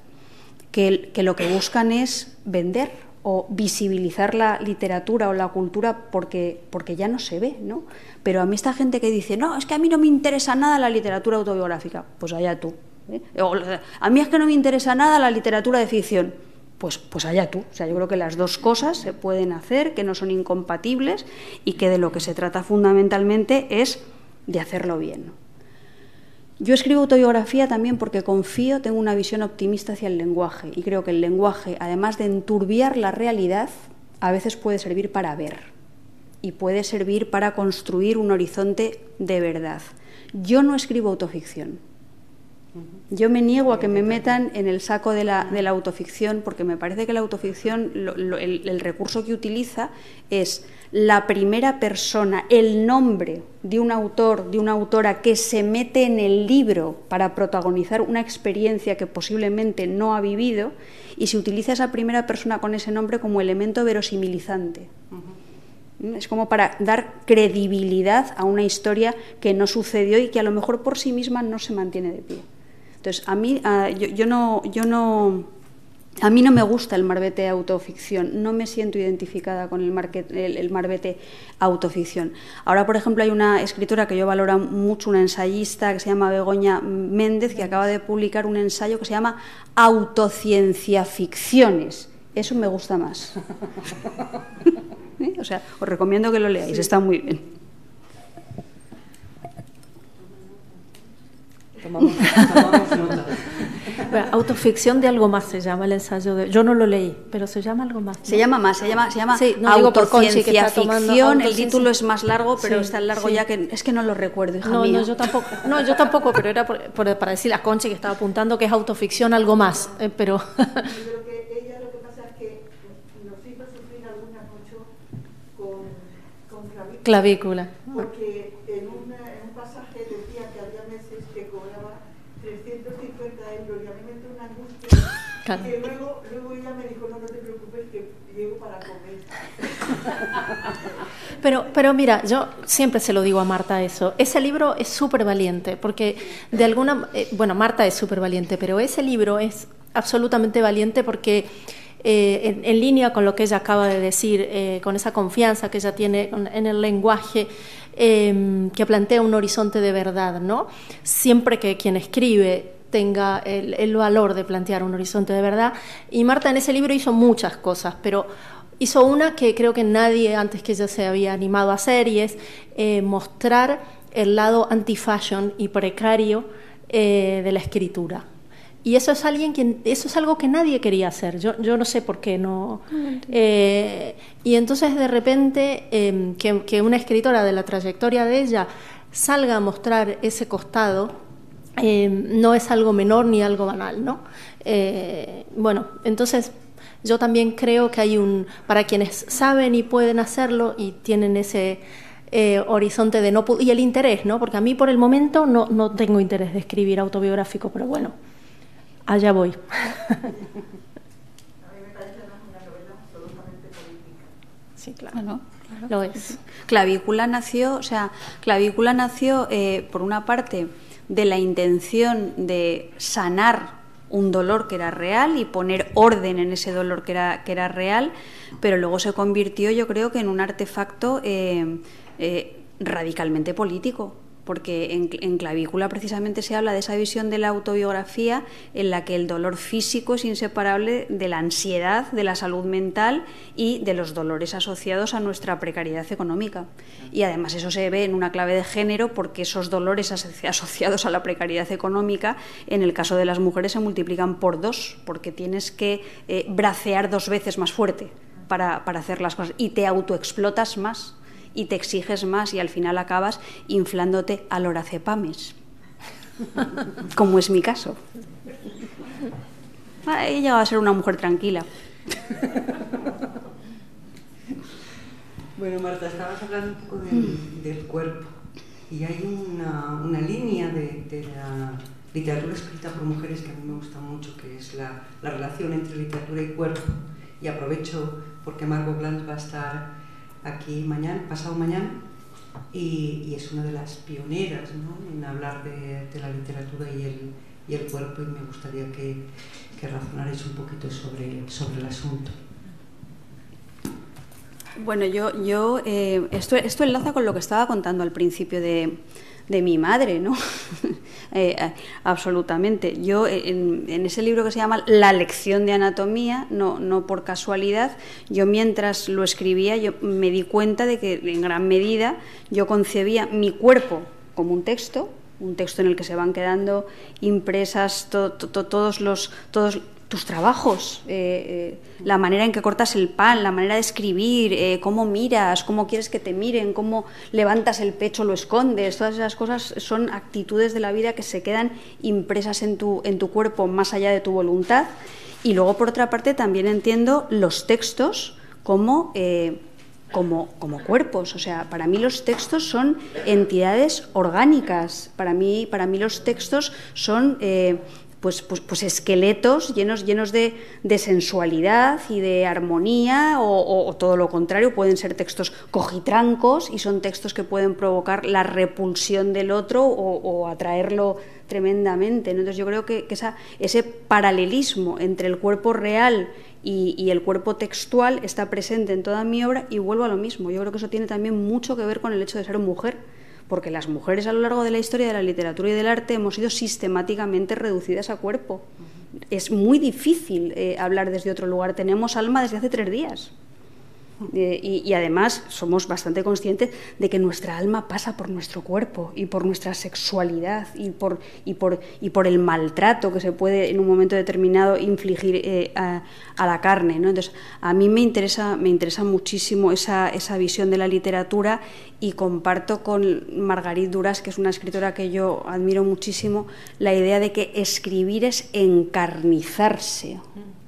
que lo que buscan es vender o visibilizar la literatura o la cultura porque ya no se ve, ¿no? Pero a mí esta gente que dice, no, es que a mí no me interesa nada la literatura autobiográfica, pues allá tú. O, a mí es que no me interesa nada la literatura de ficción, pues allá tú. O sea, yo creo que las dos cosas se pueden hacer, que no son incompatibles y que de lo que se trata fundamentalmente es de hacerlo bien, ¿no? Yo escribo autobiografía también porque tengo una visión optimista hacia el lenguaje, y creo que el lenguaje, además de enturbiar la realidad, a veces puede servir para ver. y puede servir para construir un horizonte de verdad. Yo no escribo autoficción. Yo me niego a que me metan en el saco de la autoficción, porque me parece que la autoficción, el recurso que utiliza es la primera persona, el nombre de un autor, de una autora que se mete en el libro para protagonizar una experiencia que posiblemente no ha vivido, y se utiliza esa primera persona con ese nombre como elemento verosimilizante. Es como para dar credibilidad a una historia que no sucedió y que a lo mejor por sí misma no se mantiene de pie. Entonces, a mí no me gusta el marbete autoficción, no me siento identificada con el marbete autoficción. Ahora, por ejemplo, hay una escritora que yo valoro mucho, una ensayista que se llama Begoña Méndez, que acaba de publicar un ensayo que se llama Autocienciaficciones. Eso me gusta más. ¿Sí? O sea, os recomiendo que lo leáis, está muy bien. Tomamos nota. Bueno, autoficción de algo más se llama el ensayo. Yo no lo leí, pero se llama algo más, ¿no? Se llama más, se llama sí, no, Autocienciaficción. El título es más largo, pero sí, es tan largo ya que es que no lo recuerdo, hija mía. No, yo tampoco, pero era para decir a Conchi que estaba apuntando que es autoficción algo más, pero... Yo creo que ella lo que pasa es que nos hizo sufrir alguna mucho con clavícula. Porque en un pasaje decía que había meses que cobraba 350 euros y a mí me entró una angustia. Claro. Que luego ella me dijo, no te preocupes que llego para comer. Pero mira, yo siempre se lo digo a Marta eso. Ese libro es súper valiente, porque de alguna... bueno, Marta es súper valiente, pero ese libro es absolutamente valiente porque... en línea con lo que ella acaba de decir, con esa confianza que ella tiene en el lenguaje, que plantea un horizonte de verdad, ¿no? Siempre que quien escribe tenga el valor de plantear un horizonte de verdad. Y Marta en ese libro hizo muchas cosas, pero hizo una que creo que nadie antes que ella se había animado a hacer, y es mostrar el lado anti-fashion y precario de la escritura. Y eso es algo que nadie quería hacer. Yo no sé por qué no. Y entonces de repente que una escritora de la trayectoria de ella salga a mostrar ese costado no es algo menor ni algo banal, ¿no? Bueno, entonces yo también creo que hay para quienes saben y pueden hacerlo y tienen ese horizonte de no y el interés, ¿no? Porque a mí por el momento no tengo interés de escribir autobiográfico, pero bueno. Allá voy. A mí me parece una novela absolutamente política. Sí, claro. Lo es. Clavícula nació por una parte de la intención de sanar un dolor que era real y poner orden en ese dolor que era real, pero luego se convirtió, yo creo, que en un artefacto radicalmente político. Porque en Clavícula precisamente se habla de esa visión de la autobiografía en la que el dolor físico es inseparable de la ansiedad, de la salud mental y de los dolores asociados a nuestra precariedad económica. Y además eso se ve en una clave de género, porque esos dolores asociados a la precariedad económica en el caso de las mujeres se multiplican por 2, porque tienes que bracear 2 veces más fuerte para hacer las cosas y te autoexplotas más. Y te exiges más y al final acabas inflándote a lorazepames, como es mi caso. Ella va a ser una mujer tranquila. Bueno, Marta, estabas hablando un poco del cuerpo, y hay una línea de la literatura escrita por mujeres que a mí me gusta mucho, que es la relación entre literatura y cuerpo. Y aprovecho porque Margot Glantz va a estar aquí pasado mañana, y es una de las pioneras, ¿no?, en hablar de la literatura y el cuerpo, y me gustaría que razonarais un poquito sobre el asunto. Bueno, esto enlaza con lo que estaba contando al principio de mi madre, ¿no? Absolutamente. Yo en ese libro que se llama La lección de anatomía, no por casualidad, yo mientras lo escribía yo me di cuenta de que en gran medida yo concebía mi cuerpo como un texto en el que se van quedando impresas todas tus trabajos, la manera en que cortas el pan, la manera de escribir, cómo miras, cómo quieres que te miren, cómo levantas el pecho, lo escondes, todas esas cosas son actitudes de la vida que se quedan impresas en tu cuerpo más allá de tu voluntad. Y luego, por otra parte, también entiendo los textos como cuerpos. O sea, para mí los textos son entidades orgánicas. Para mí los textos son pues esqueletos llenos de sensualidad y de armonía, o todo lo contrario, pueden ser textos cojitrancos y son textos que pueden provocar la repulsión del otro o atraerlo tremendamente, ¿no? Entonces yo creo que ese paralelismo entre el cuerpo real y el cuerpo textual está presente en toda mi obra, y vuelvo a lo mismo. Yo creo que eso tiene también mucho que ver con el hecho de ser mujer, porque las mujeres a lo largo de la historia de la literatura y del arte hemos sido sistemáticamente reducidas a cuerpo. Es muy difícil hablar desde otro lugar. Tenemos alma desde hace 3 días. Y además somos bastante conscientes de que nuestra alma pasa por nuestro cuerpo y por nuestra sexualidad y por el maltrato que se puede en un momento determinado infligir a la carne, ¿no? Entonces, a mí me interesa muchísimo esa visión de la literatura, y comparto con Margarit Duras, que es una escritora que yo admiro muchísimo, la idea de que escribir es encarnizarse.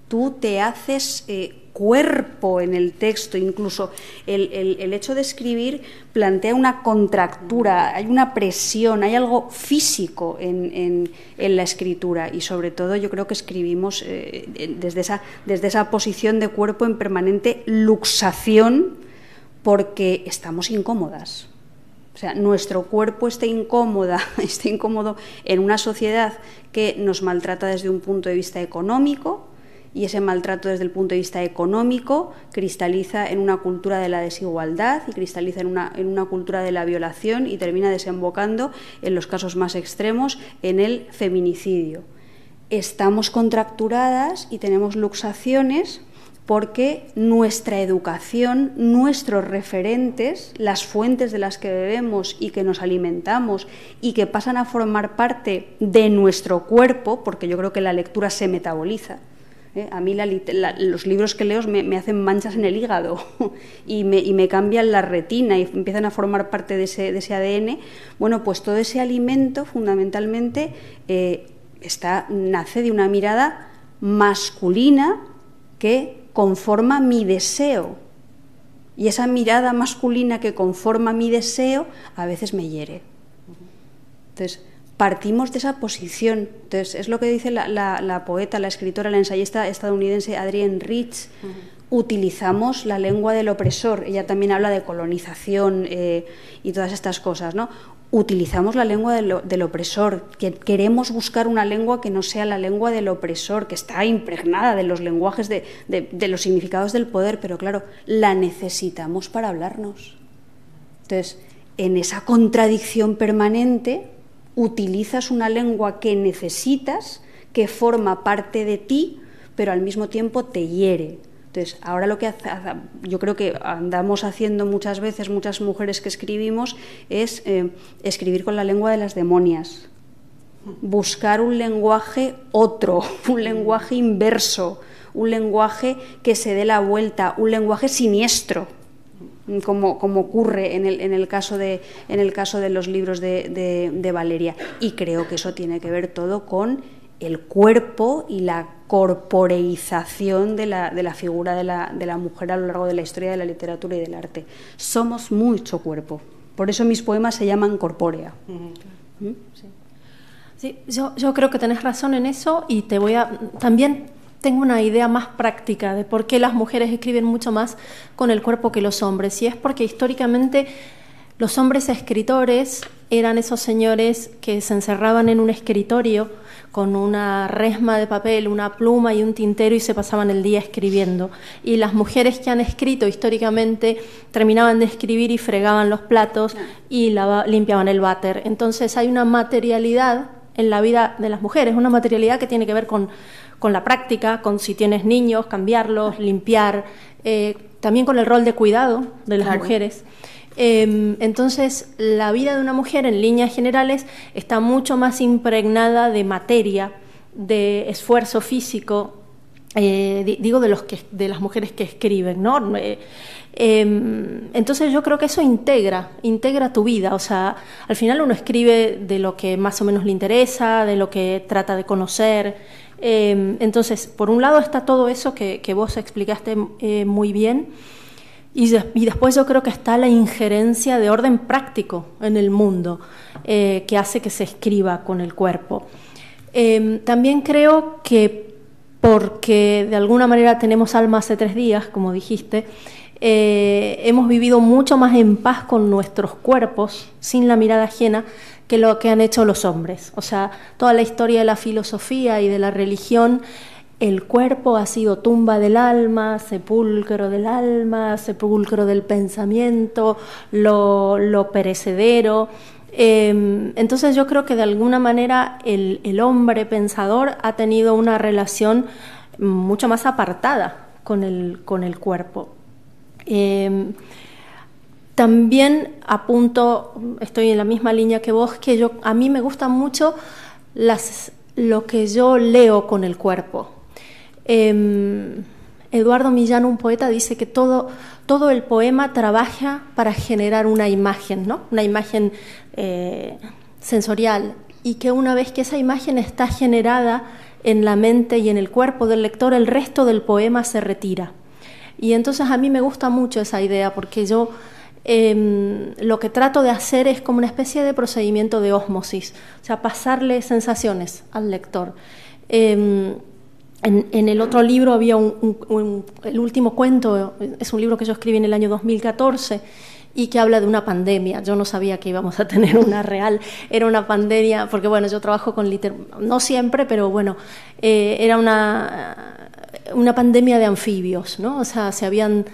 Tú te haces cuerpo en el texto, incluso el hecho de escribir plantea una contractura, hay una presión, hay algo físico en la escritura, y sobre todo yo creo que escribimos desde esa posición de cuerpo en permanente luxación, porque estamos incómodas. O sea, nuestro cuerpo está incómodo en una sociedad que nos maltrata desde un punto de vista económico, y ese maltrato desde el punto de vista económico cristaliza en una cultura de la desigualdad y cristaliza en una cultura de la violación, y termina desembocando, en los casos más extremos, en el feminicidio. Estamos contracturadas y tenemos luxaciones porque nuestra educación, nuestros referentes, las fuentes de las que bebemos y que nos alimentamos y que pasan a formar parte de nuestro cuerpo, porque yo creo que la lectura se metaboliza. A mí los libros que leo me hacen manchas en el hígado y me cambian la retina y empiezan a formar parte de ese ADN. Bueno, pues todo ese alimento fundamentalmente nace de una mirada masculina que conforma mi deseo, y esa mirada masculina que conforma mi deseo a veces me hiere. Entonces, partimos de esa posición. Entonces, es lo que dice la poeta, la escritora, la ensayista estadounidense Adrienne Rich. Utilizamos la lengua del opresor. Ella también habla de colonización y todas estas cosas, ¿no? Utilizamos la lengua del opresor, que queremos buscar una lengua que no sea la lengua del opresor, que está impregnada de los lenguajes, de los significados del poder, pero claro, la necesitamos para hablarnos. Entonces, en esa contradicción permanente, utilizas una lengua que necesitas, que forma parte de ti, pero al mismo tiempo te hiere. Entonces, ahora lo que yo creo que andamos haciendo muchas veces, muchas mujeres que escribimos, es escribir con la lengua de las demonias, buscar un lenguaje otro, un lenguaje inverso, un lenguaje que se dé la vuelta, un lenguaje siniestro, como ocurre en el caso de los libros de Valeria. Y creo que eso tiene que ver todo con el cuerpo y la corporeización de la figura de la mujer a lo largo de la historia de la literatura y del arte. Somos mucho cuerpo. Por eso mis poemas se llaman corpórea. Sí, yo creo que tenés razón en eso, y también tengo una idea más práctica de por qué las mujeres escriben mucho más con el cuerpo que los hombres. Y es porque históricamente los hombres escritores eran esos señores que se encerraban en un escritorio con una resma de papel, una pluma y un tintero, y se pasaban el día escribiendo. Y las mujeres que han escrito históricamente terminaban de escribir y fregaban los platos y limpiaban el váter. Entonces hay una materialidad en la vida de las mujeres, una materialidad que tiene que ver con la práctica, con si tienes niños, cambiarlos, limpiar, también con el rol de cuidado de las mujeres. Entonces, la vida de una mujer en líneas generales está mucho más impregnada de materia, de esfuerzo físico, digo de las mujeres que escriben, ¿no? Entonces yo creo que eso integra tu vida, o sea, al final uno escribe de lo que más o menos le interesa, de lo que trata de conocer, entonces por un lado está todo eso que vos explicaste muy bien, y después yo creo que está la injerencia de orden práctico en el mundo, que hace que se escriba con el cuerpo. También creo que porque de alguna manera tenemos alma hace 3 días, como dijiste, hemos vivido mucho más en paz con nuestros cuerpos, sin la mirada ajena, que lo que han hecho los hombres. O sea, toda la historia de la filosofía y de la religión, el cuerpo ha sido tumba del alma, sepulcro del pensamiento, lo perecedero. Entonces yo creo que de alguna manera el hombre pensador ha tenido una relación mucho más apartada con el cuerpo. También apunto, estoy en la misma línea que vos, que a mí me gusta mucho lo que yo leo con el cuerpo. Eduardo Millán, un poeta, dice que todo el poema trabaja para generar una imagen, ¿no? Una imagen sensorial, y que una vez que esa imagen está generada en la mente y en el cuerpo del lector, el resto del poema se retira. Y entonces a mí me gusta mucho esa idea, porque yo lo que trato de hacer es como una especie de procedimiento de ósmosis, o sea, pasarle sensaciones al lector. En el otro libro había el último cuento, es un libro que yo escribí en el año 2014 y que habla de una pandemia. Yo no sabía que íbamos a tener una real, era una pandemia, porque bueno, yo trabajo con no siempre, pero bueno, era una pandemia de anfibios, ¿no? O sea, se habían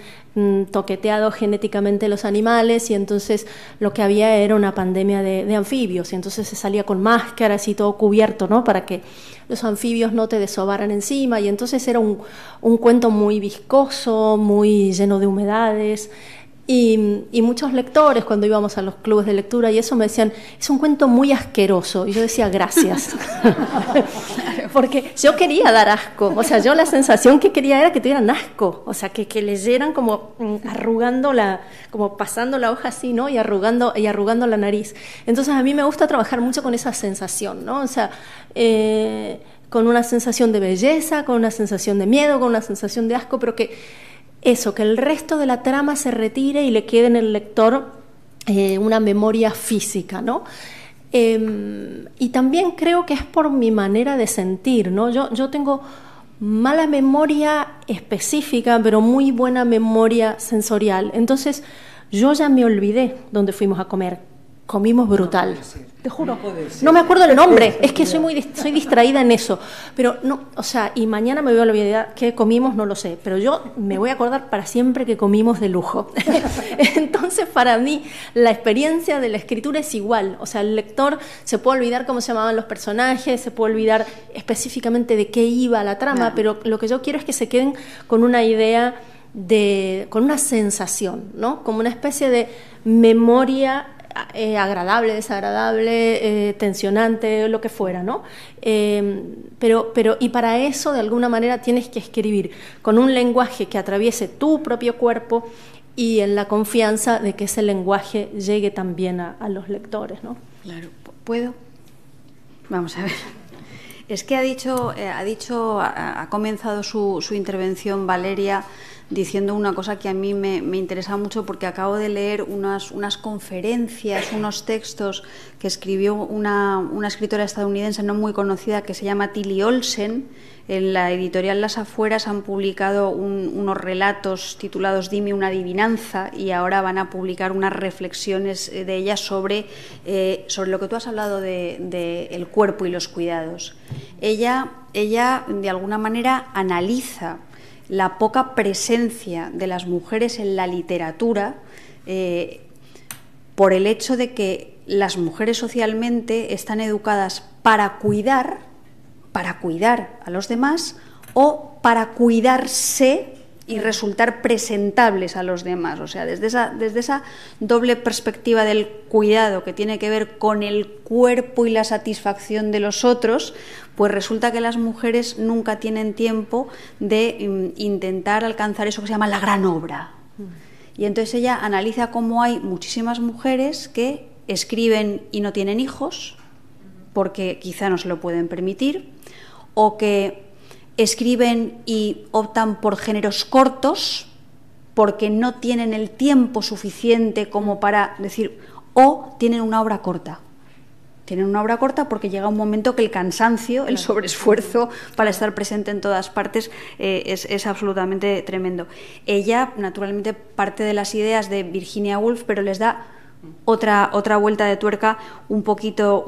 toqueteado genéticamente los animales y entonces lo que había era una pandemia de anfibios, y entonces se salía con máscaras y todo cubierto, ¿no? Para que los anfibios no te desovaran encima, y entonces era un cuento muy viscoso, muy lleno de humedades. Y muchos lectores, cuando íbamos a los clubes de lectura y eso, me decían, es un cuento muy asqueroso. Y yo decía, gracias. Porque yo quería dar asco. O sea, yo la sensación que quería era que tuvieran asco. O sea, que leyeran como arrugando como pasando la hoja así, ¿no? Y arrugando la nariz. Entonces, a mí me gusta trabajar mucho con esa sensación, ¿no? O sea, con una sensación de belleza, con una sensación de miedo, con una sensación de asco, pero que el resto de la trama se retire y le quede en el lector una memoria física, ¿no? Y también creo que es por mi manera de sentir, ¿no? Yo tengo mala memoria específica, pero muy buena memoria sensorial. Entonces, yo ya me olvidé dónde fuimos a comer. Comimos brutal. Te juro. No me acuerdo el nombre. Es que soy distraída en eso. Pero no, o sea, y mañana me voy a olvidar qué comimos, no lo sé. Pero yo me voy a acordar para siempre que comimos de lujo. Entonces, para mí, la experiencia de la escritura es igual. O sea, el lector se puede olvidar cómo se llamaban los personajes, se puede olvidar específicamente de qué iba la trama, pero lo que yo quiero es que se queden con una idea con una sensación, ¿no? Como una especie de memoria agradable, desagradable, tensionante, lo que fuera, ¿no? Pero y para eso, de alguna manera, tienes que escribir con un lenguaje que atraviese tu propio cuerpo y en la confianza de que ese lenguaje llegue también a los lectores, ¿no? Claro. ¿Puedo? Vamos a ver. Es que ha comenzado su intervención Valeria diciendo una cosa que a mí me interesa mucho, porque acabo de leer unas conferencias, unos textos que escribió una escritora estadounidense no muy conocida que se llama Tilly Olsen. En la editorial Las Afueras han publicado unos relatos titulados Dime una adivinanza, y ahora van a publicar unas reflexiones de ella sobre lo que tú has hablado de el cuerpo y los cuidados. Ella de alguna manera analiza la poca presencia de las mujeres en la literatura por el hecho de que las mujeres socialmente están educadas para cuidar a los demás o para cuidarse y resultar presentables a los demás. O sea, desde esa doble perspectiva del cuidado que tiene que ver con el cuerpo y la satisfacción de los otros, pues resulta que las mujeres nunca tienen tiempo de intentar alcanzar eso que se llama la gran obra. Y entonces ella analiza cómo hay muchísimas mujeres que escriben y no tienen hijos, porque quizá no se lo pueden permitir, o que escriben y optan por géneros cortos porque no tienen el tiempo suficiente como para decir, o tienen una obra corta. Tienen una obra corta porque llega un momento que el cansancio, el sobreesfuerzo para estar presente en todas partes es absolutamente tremendo. Ella, naturalmente, parte de las ideas de Virginia Woolf, pero les da otra vuelta de tuerca un poquito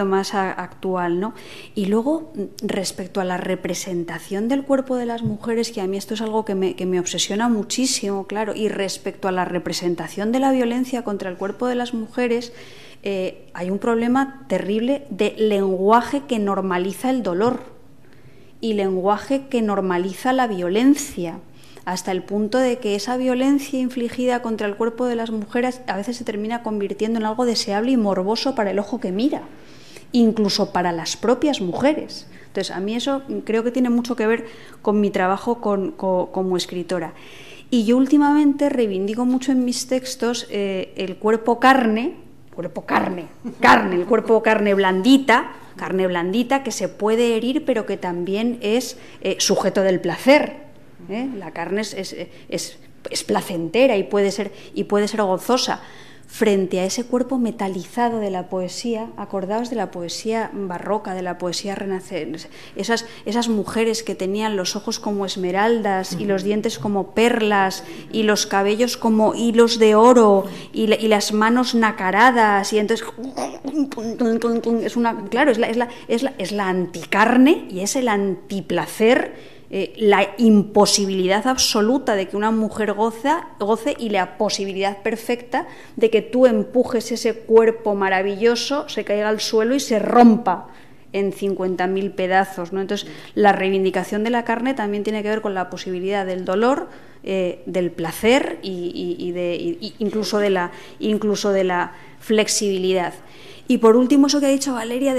más actual, ¿no? Y luego, respecto a la representación del cuerpo de las mujeres, que a mí esto es algo que me obsesiona muchísimo, claro, y respecto a la representación de la violencia contra el cuerpo de las mujeres, hay un problema terrible de lenguaje que normaliza el dolor y lenguaje que normaliza la violencia, hasta el punto de que esa violencia infligida contra el cuerpo de las mujeres a veces se termina convirtiendo en algo deseable y morboso para el ojo que mira, incluso para las propias mujeres. Entonces, a mí eso creo que tiene mucho que ver con mi trabajo como escritora. Y yo últimamente reivindico mucho en mis textos el cuerpo carne, el cuerpo carne blandita que se puede herir, pero que también es sujeto del placer. La carne es placentera y puede ser gozosa. Frente a ese cuerpo metalizado de la poesía, acordaos de la poesía barroca, de la poesía renacente, esas mujeres que tenían los ojos como esmeraldas y los dientes como perlas y los cabellos como hilos de oro y las manos nacaradas, y entonces es la anticarne y es el antiplacer. La imposibilidad absoluta de que una mujer goce y la posibilidad perfecta de que tú empujes ese cuerpo maravilloso, se caiga al suelo y se rompa en 50.000 pedazos, ¿no? Entonces, la reivindicación de la carne también tiene que ver con la posibilidad del dolor, del placer incluso de la flexibilidad. Y por último, eso que ha dicho Valeria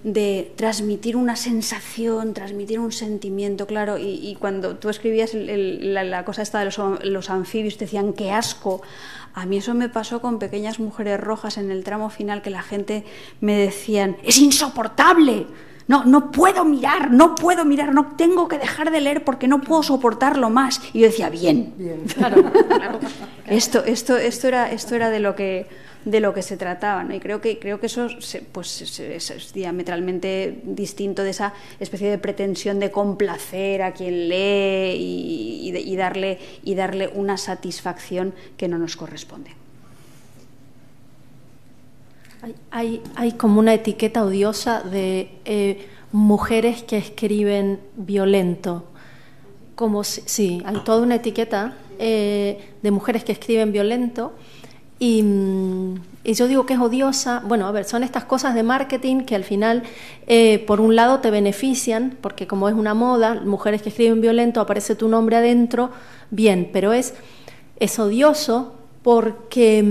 de transmitir una sensación, transmitir un sentimiento, claro, y cuando tú escribías la cosa esta de los anfibios, te decían ¡qué asco! A mí eso me pasó con Pequeñas mujeres rojas en el tramo final, que la gente me decían ¡es insoportable! No puedo mirar, no tengo que dejar de leer porque no puedo soportarlo más. Y yo decía, bien. Claro. Esto era de lo que se trataba, ¿no? Y creo que eso es diametralmente distinto de esa especie de pretensión de complacer a quien lee y darle una satisfacción que no nos corresponde. Hay como una etiqueta odiosa de mujeres que escriben violento. Sí, hay toda una etiqueta de mujeres que escriben violento. Y yo digo que es odiosa. Bueno, a ver, son estas cosas de marketing que al final, por un lado, te benefician, porque como es una moda, mujeres que escriben violento, aparece tu nombre adentro, bien, pero es odioso porque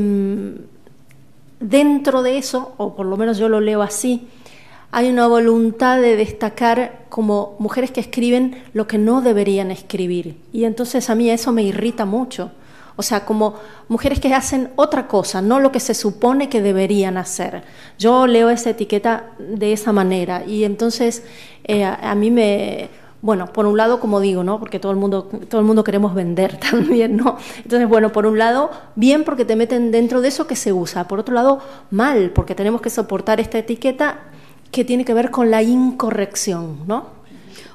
dentro de eso, o por lo menos yo lo leo así, hay una voluntad de destacar como mujeres que escriben lo que no deberían escribir. Y entonces a mí eso me irrita mucho. O sea, como mujeres que hacen otra cosa, no lo que se supone que deberían hacer. Yo leo esa etiqueta de esa manera y entonces a mí bueno, por un lado, como digo, ¿no? Porque todo el mundo queremos vender también, ¿no? Entonces, bueno, por un lado, bien porque te meten dentro de eso que se usa. Por otro lado, mal, porque tenemos que soportar esta etiqueta que tiene que ver con la incorrección, ¿no?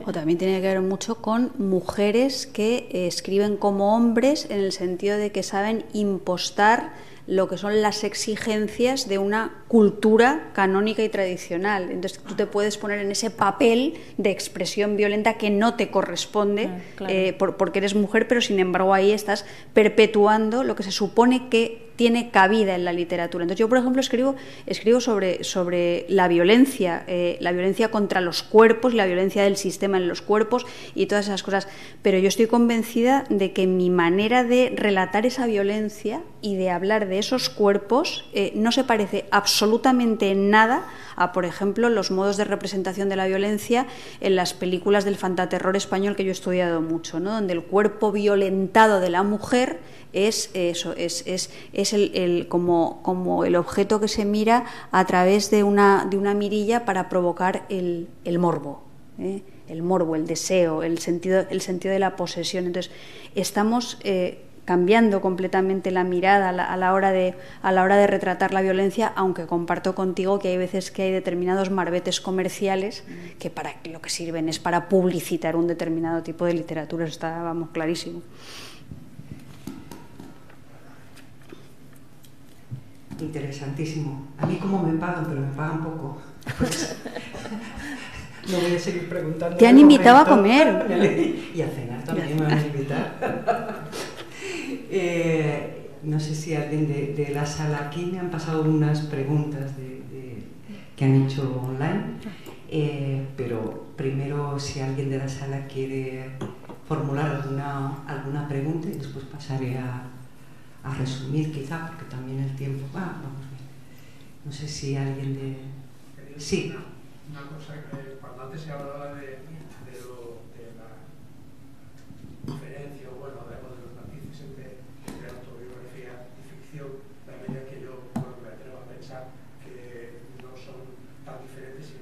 O también tiene que ver mucho con mujeres que escriben como hombres, en el sentido de que saben impostar lo que son las exigencias de una cultura canónica y tradicional. Entonces tú te puedes poner en ese papel de expresión violenta que no te corresponde, claro. Porque eres mujer, pero sin embargo ahí estás perpetuando lo que se supone que tiene cabida en la literatura. Entonces yo, por ejemplo, escribo sobre la violencia contra los cuerpos, la violencia del sistema en los cuerpos y todas esas cosas, pero yo estoy convencida de que mi manera de relatar esa violencia y de hablar de esos cuerpos no se parece absolutamente en nada a, por ejemplo, los modos de representación de la violencia en las películas del fantaterror español que yo he estudiado mucho, ¿no? Donde el cuerpo violentado de la mujer es eso, es como el objeto que se mira a través de una mirilla para provocar el morbo, el morbo, el deseo, el sentido de la posesión. Entonces, estamos cambiando completamente la mirada a la hora de retratar la violencia, aunque comparto contigo que hay veces que hay determinados marbetes comerciales que para lo que sirven es para publicitar un determinado tipo de literatura. Eso está, vamos, clarísimo. Interesantísimo. A mí como me pagan, pero me pagan poco. Pues, no voy a seguir preguntando. Te han invitado a comer. Y a cenar también me van a invitar. No sé si alguien de la sala aquí me han pasado unas preguntas que han hecho online, pero primero si alguien de la sala quiere formular alguna pregunta y después pasaré a resumir quizá, porque también el tiempo vamos bien. No sé si alguien de... Sí. Una cosa que cuando antes se hablaba de la diferencia o de los matices entre autobiografía y ficción, la medida que yo me atrevo a pensar que no son tan diferentes,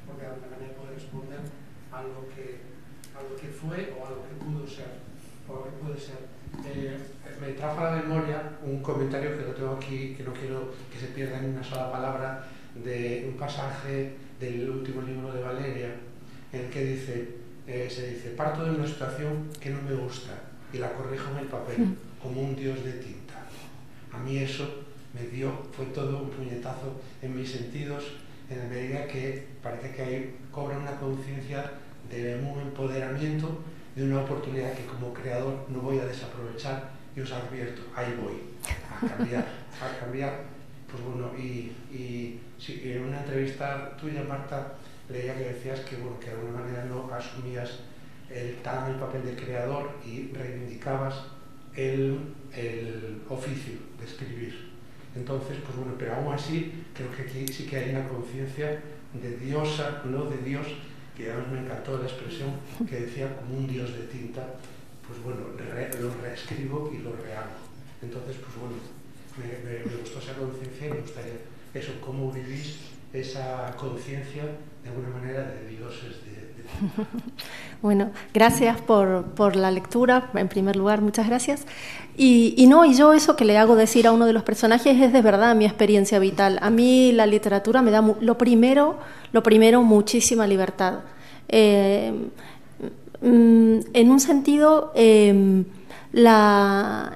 porque de alguna manera puede responder a lo que fue o a lo que pudo ser o a lo que puede ser. Me trajo a la memoria un comentario que lo tengo aquí, que no quiero que se pierda en una sola palabra, de un pasaje del último libro de Valeria, en el que se dice: parto de una situación que no me gusta y la corrijo en el papel, como un dios de tinta. A mí eso fue todo un puñetazo en mis sentidos, en la medida que parece que ahí cobra una conciencia de un empoderamiento, de una oportunidad que como creador no voy a desaprovechar, y os advierto, ahí voy, a cambiar. Pues bueno, y sí, en una entrevista tuya, Marta, leía que decías que de alguna manera no asumías el papel de creador y reivindicabas el oficio de escribir. Entonces, pues bueno, pero aún así creo que aquí sí que hay una conciencia de diosa, no de Dios, que además me encantó la expresión que decía como un dios de tinta. Pues bueno, lo reescribo y lo rehago. Entonces, pues bueno, me gustó esa conciencia y me gustaría eso, cómo vivís esa conciencia de alguna manera de dioses de tinta. Bueno, gracias por la lectura, en primer lugar, muchas gracias. Y yo eso que le hago decir a uno de los personajes es de verdad mi experiencia vital. A mí la literatura me da, lo primero, muchísima libertad. En un sentido,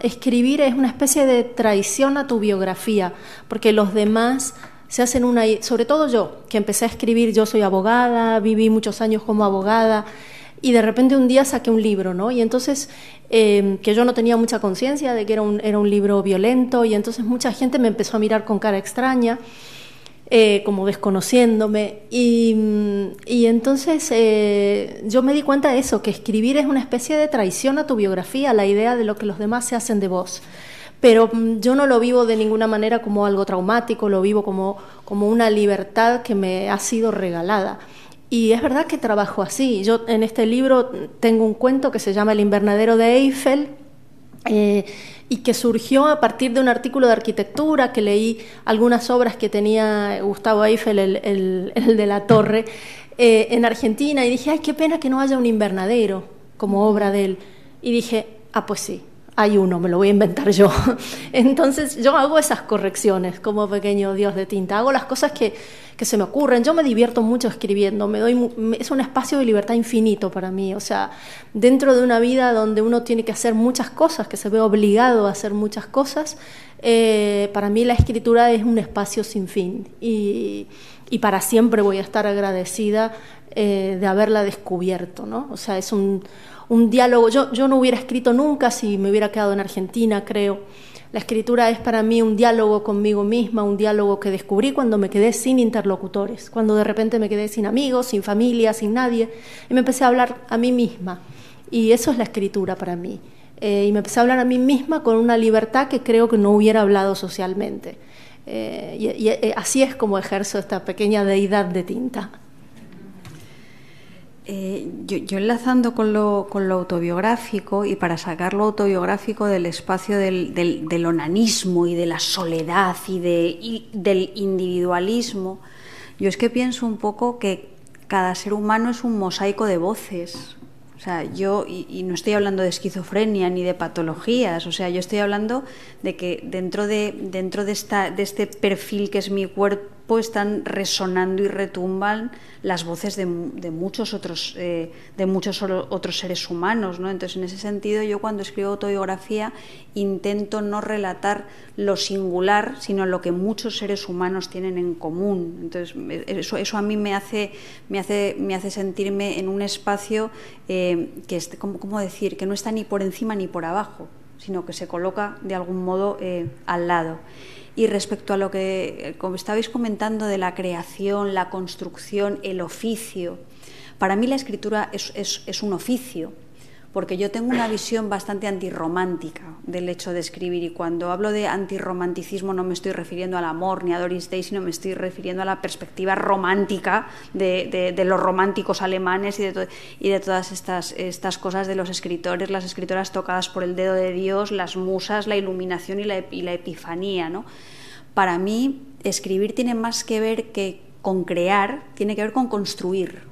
escribir es una especie de traición a tu biografía, porque los demás se hacen sobre todo yo, que empecé a escribir, yo soy abogada, viví muchos años como abogada, y de repente un día saqué un libro, ¿no? Y entonces, que yo no tenía mucha conciencia de que era un libro violento, y entonces mucha gente me empezó a mirar con cara extraña, como desconociéndome, y entonces yo me di cuenta de eso, que escribir es una especie de traición a tu biografía, a la idea de lo que los demás se hacen de vos. Pero yo no lo vivo de ninguna manera como algo traumático, lo vivo como una libertad que me ha sido regalada. Y es verdad que trabajo así. Yo en este libro tengo un cuento que se llama El invernadero de Eiffel, y que surgió a partir de un artículo de arquitectura, que leí algunas obras que tenía Gustavo Eiffel, el de la torre, en Argentina, y dije, ay, qué pena que no haya un invernadero como obra de él. Y dije, pues sí, hay uno, me lo voy a inventar yo. Entonces yo hago esas correcciones como pequeño dios de tinta, hago las cosas que se me ocurren. Yo me divierto mucho escribiendo, es un espacio de libertad infinito para mí. O sea, dentro de una vida donde uno tiene que hacer muchas cosas, que se ve obligado a hacer muchas cosas, para mí la escritura es un espacio sin fin, y para siempre voy a estar agradecida de haberla descubierto, ¿no? O sea, es un diálogo. Yo no hubiera escrito nunca si me hubiera quedado en Argentina, creo. La escritura es para mí un diálogo conmigo misma, un diálogo que descubrí cuando me quedé sin interlocutores, cuando de repente me quedé sin amigos, sin familia, sin nadie, y me empecé a hablar a mí misma. Y eso es la escritura para mí. Y me empecé a hablar a mí misma con una libertad que creo que no hubiera hablado socialmente. Y así es como ejerzo esta pequeña deidad de tinta. Yo enlazando con lo autobiográfico, y para sacar lo autobiográfico del espacio del onanismo y de la soledad y del individualismo, yo es que pienso un poco que cada ser humano es un mosaico de voces. O sea, y no estoy hablando de esquizofrenia ni de patologías, o sea, yo estoy hablando de que dentro de este perfil que es mi cuerpo están resonando y retumban las voces de muchos otros seres humanos, ¿no? Entonces, en ese sentido, yo cuando escribo autobiografía intento no relatar lo singular, sino lo que muchos seres humanos tienen en común. Entonces, eso a mí me hace sentirme en un espacio que es, ¿cómo decir?, que no está ni por encima ni por abajo, sino que se coloca de algún modo al lado. Y respecto a lo que, como estabais comentando, de la creación, la construcción, el oficio, para mí la escritura es un oficio, porque yo tengo una visión bastante antirromántica del hecho de escribir, y cuando hablo de antirromanticismo no me estoy refiriendo al amor ni a Doris Day, sino me estoy refiriendo a la perspectiva romántica de los románticos alemanes y de todas estas cosas de los escritores, las escritoras tocadas por el dedo de Dios, las musas, la iluminación y la epifanía, ¿no? Para mí, escribir tiene más que ver con crear, tiene que ver con construir.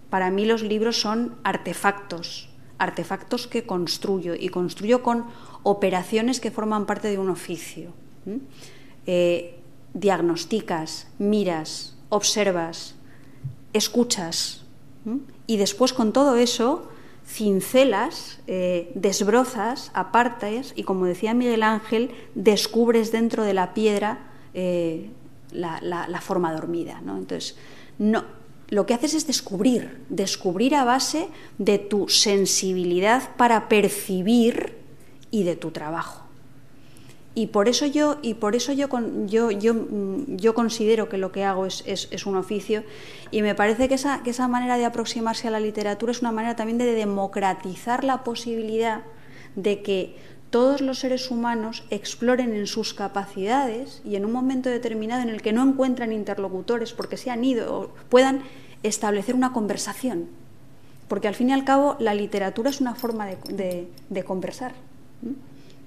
Para mí los libros son artefactos que construyo, y construyo con operaciones que forman parte de un oficio. Diagnosticas, miras, observas, escuchas, y después con todo eso cincelas, desbrozas, apartas, y como decía Miguel Ángel, descubres dentro de la piedra la forma dormida, ¿no? Entonces, lo que haces es descubrir a base de tu sensibilidad para percibir y de tu trabajo. Y por eso yo considero que lo que hago es un oficio, y me parece que esa manera de aproximarse a la literatura es una manera también de democratizar la posibilidad de que todos los seres humanos exploren en sus capacidades, y en un momento determinado en el que no encuentran interlocutores porque se han ido, puedan establecer una conversación, porque al fin y al cabo la literatura es una forma de conversar.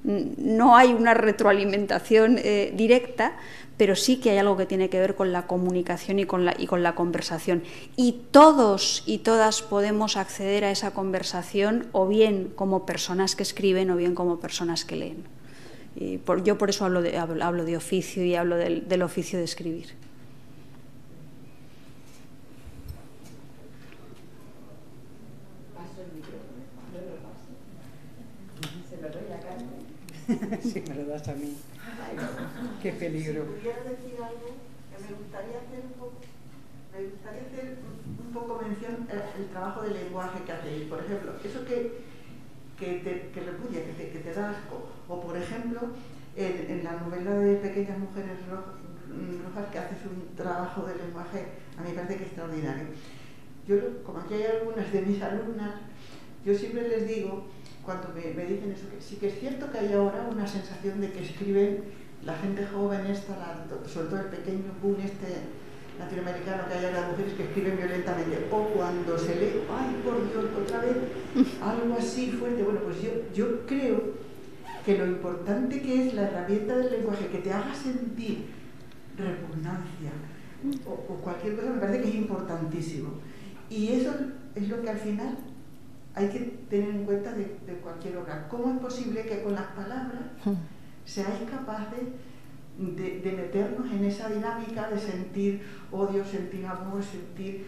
No hay una retroalimentación directa, pero sí que hay algo que tiene que ver con la comunicación y con la conversación. Y todos y todas podemos acceder a esa conversación, o bien como personas que escriben o bien como personas que leen. Yo por eso hablo de oficio, y hablo del oficio de escribir. Sí, me lo das a mí. Qué peligro. Si pudiera decir algo, me gustaría hacer un poco mención el trabajo del lenguaje que hacéis. Por ejemplo, eso que repudia, que te da asco. O, por ejemplo, en la novela de Pequeñas Mujeres Rojas, que haces un trabajo de lenguaje, a mí me parece que es extraordinario. Yo, como aquí hay algunas de mis alumnas, yo siempre les digo, cuando me dicen eso, que sí que es cierto que hay ahora una sensación de que escriben la gente joven sobre todo el pequeño boom latinoamericano que hay ahora, las mujeres que escriben violentamente, o cuando se lee, ay por Dios, otra vez, algo así fuerte. Bueno, pues yo creo que lo importante que es la herramienta del lenguaje, que te haga sentir repugnancia o cualquier cosa, me parece que es importantísimo. Y eso es lo que al final hay que tener en cuenta de cualquier obra. ¿Cómo es posible que con las palabras seáis capaces de meternos en esa dinámica de sentir odio, sentir amor, sentir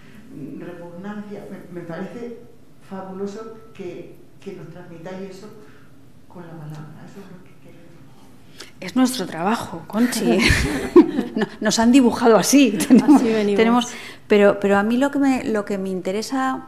repugnancia? Me parece fabuloso que nos transmitáis eso con la palabra. Eso es lo que queremos. Es nuestro trabajo, Conchi. Nos han dibujado así. Así venimos. Pero a mí lo que me interesa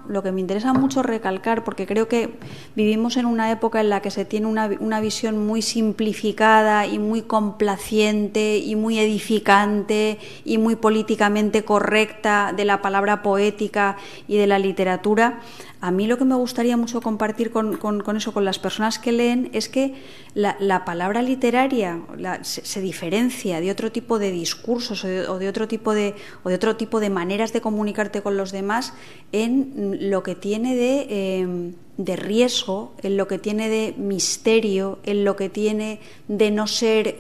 mucho recalcar, porque creo que vivimos en una época en la que se tiene una visión muy simplificada y muy complaciente y muy edificante y muy políticamente correcta de la palabra poética y de la literatura. A mí lo que me gustaría mucho compartir con las personas que leen es que la palabra literaria se diferencia de otro tipo de discursos o de otro tipo de maneras de comunicarte con los demás en lo que tiene de riesgo, en lo que tiene de misterio, en lo que tiene de no ser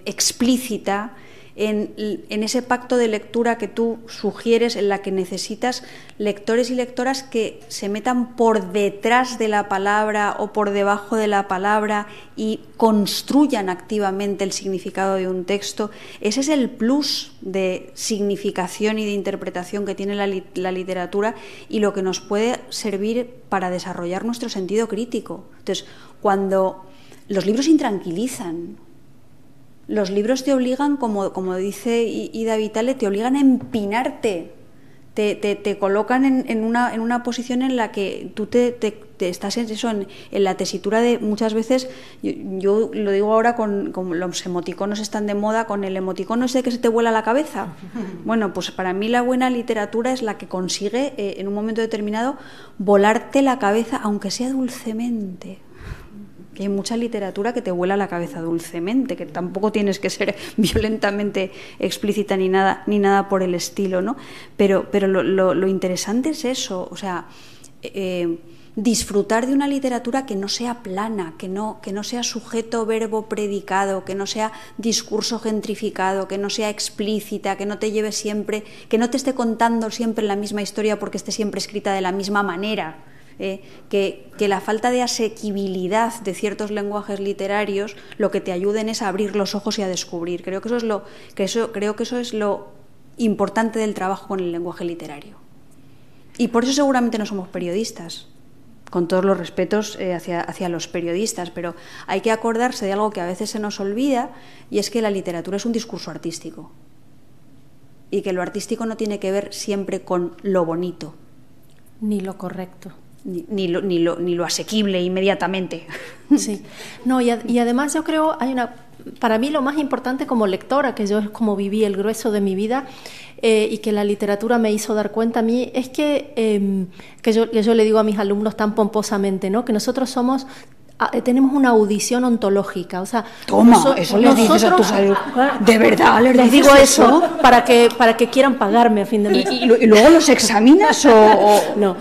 explícita, en ese pacto de lectura que tú sugieres, en la que necesitas lectores y lectoras que se metan por detrás de la palabra o por debajo de la palabra y construyan activamente el significado de un texto. Ese es el plus de significación y de interpretación que tiene la literatura y lo que nos puede servir para desarrollar nuestro sentido crítico. Entonces, cuando los libros intranquilizan, los libros te obligan, como dice Ida Vitale, te obligan a empinarte, te colocan en una posición en la que tú te estás en la tesitura de, muchas veces, yo lo digo ahora con los emoticonos están de moda, con el emoticono ese que se te vuela la cabeza. Bueno, pues para mí la buena literatura es la que consigue en un momento determinado volarte la cabeza, aunque sea dulcemente. Hay mucha literatura que te vuela la cabeza dulcemente, que tampoco tienes que ser violentamente explícita ni nada por el estilo, ¿no? Pero lo interesante es eso, o sea, disfrutar de una literatura que no sea plana, que no sea sujeto, verbo, predicado, que no sea discurso gentrificado, que no sea explícita, que no te lleve siempre, que no te esté contando siempre la misma historia porque esté siempre escrita de la misma manera. Que la falta de asequibilidad de ciertos lenguajes literarios lo que te ayuden es a abrir los ojos y a descubrir. Creo que eso es lo importante del trabajo con el lenguaje literario. Y por eso seguramente no somos periodistas, con todos los respetos hacia los periodistas, pero hay que acordarse de algo que a veces se nos olvida, y es que la literatura es un discurso artístico y que lo artístico no tiene que ver siempre con lo bonito. Ni lo correcto. Ni lo asequible inmediatamente. Sí. No, y además yo creo, para mí lo más importante como lectora, que yo es como viví el grueso de mi vida, y que la literatura me hizo dar cuenta a mí, es que yo le digo a mis alumnos tan pomposamente, ¿no? Que nosotros tenemos una audición ontológica, o sea, toma, eso les dices a tus alumnos, de verdad les digo eso para que quieran pagarme a fin de mes. ¿Y luego los examinas o...? No,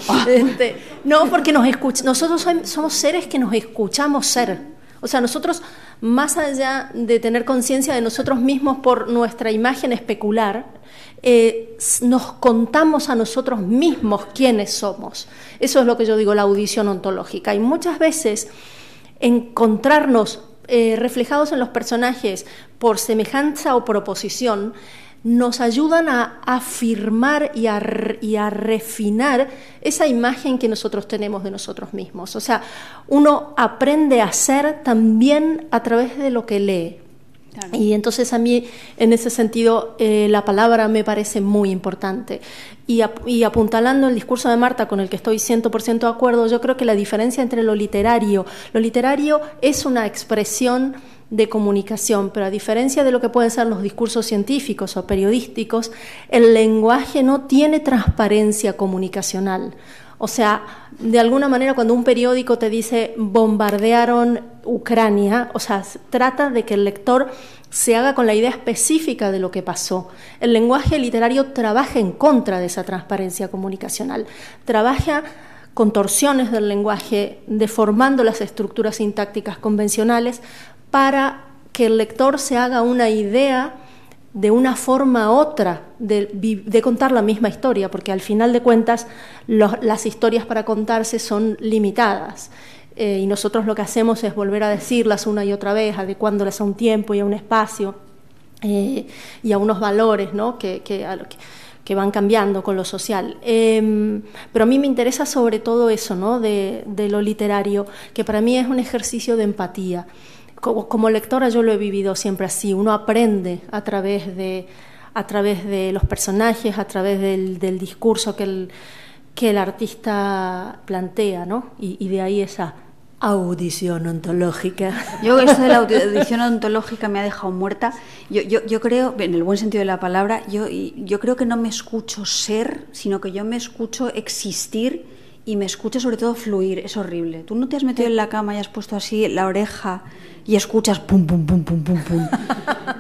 no, porque nosotros somos seres que nos escuchamos ser. O sea, nosotros, más allá de tener conciencia de nosotros mismos por nuestra imagen especular, nos contamos a nosotros mismos quiénes somos. Eso es lo que yo digo, la audición ontológica. Y muchas veces encontrarnos reflejados en los personajes por semejanza o por oposición nos ayudan a afirmar y a refinar esa imagen que nosotros tenemos de nosotros mismos. O sea, uno aprende a ser también a través de lo que lee. Claro. Y entonces a mí, en ese sentido, la palabra me parece muy importante. Y apuntalando el discurso de Marta, con el que estoy 100% de acuerdo, yo creo que la diferencia entre lo literario es una expresión de comunicación, pero a diferencia de lo que pueden ser los discursos científicos o periodísticos, el lenguaje no tiene transparencia comunicacional. O sea, de alguna manera cuando un periódico te dice bombardearon Ucrania, o sea, trata de que el lector se haga con la idea específica de lo que pasó. El lenguaje literario trabaja en contra de esa transparencia comunicacional, trabaja contorsiones del lenguaje, deformando las estructuras sintácticas convencionales para que el lector se haga una idea de una forma u otra de contar la misma historia, porque al final de cuentas las historias para contarse son limitadas, y nosotros lo que hacemos es volver a decirlas una y otra vez, adecuándolas a un tiempo y a un espacio, y a unos valores, ¿no? que van cambiando con lo social. Pero a mí me interesa sobre todo eso, ¿no? de lo literario, que para mí es un ejercicio de empatía. Como lectora yo lo he vivido siempre así, uno aprende a través a través de los personajes, a través del discurso que el artista plantea, ¿no? Y de ahí esa audición ontológica. Yo esto de la audición ontológica me ha dejado muerta. Yo creo, en el buen sentido de la palabra, yo creo que no me escucho ser, sino que yo me escucho existir y me escucho sobre todo fluir. Es horrible. Tú no te has metido en la cama y has puesto así la oreja y escuchas pum, pum, pum, pum, pum, pum.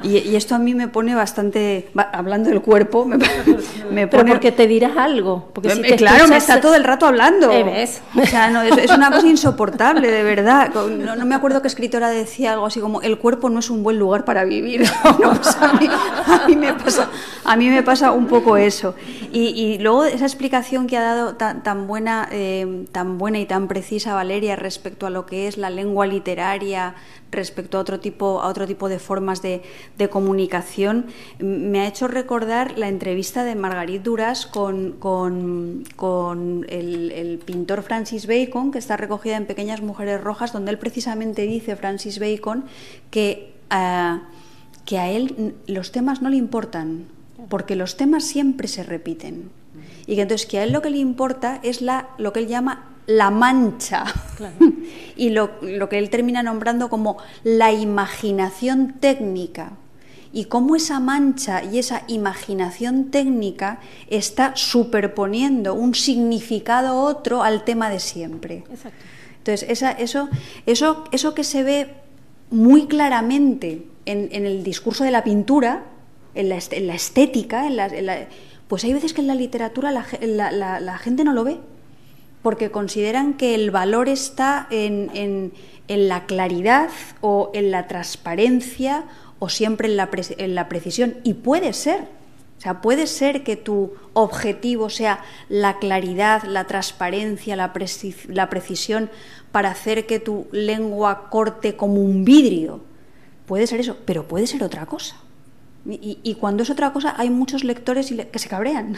Y esto a mí me pone bastante, hablando del cuerpo, me pone... Pero porque te dirás algo. Porque si te claro, me está todo el rato hablando. ¿Ves? O sea, no, es una cosa insoportable, de verdad. No me acuerdo qué escritora decía algo así como, el cuerpo no es un buen lugar para vivir. No, pues a mí me pasa un poco eso. Y luego esa explicación que ha dado tan buena y tan precisa Valeria respecto a lo que es la lengua literaria, respecto a otro tipo de formas de comunicación, me ha hecho recordar la entrevista de Margarit Duras con el pintor Francis Bacon, que está recogida en Pequeñas Mujeres Rojas, donde él precisamente dice, Francis Bacon, que a él los temas no le importan, porque los temas siempre se repiten, y que entonces que a él lo que le importa es lo que él llama la mancha, claro. Y lo que él termina nombrando como la imaginación técnica, y cómo esa mancha y esa imaginación técnica está superponiendo un significado otro al tema de siempre. Exacto. Entonces eso que se ve muy claramente en el discurso de la pintura, en la estética, pues hay veces que en la literatura la gente no lo ve, porque consideran que el valor está en la claridad o en la transparencia o siempre en la precisión. Y puede ser, o sea, puede ser que tu objetivo sea la claridad, la transparencia, la precisión, para hacer que tu lengua corte como un vidrio. Puede ser eso, pero puede ser otra cosa. Y cuando es otra cosa hay muchos lectores que se cabrean.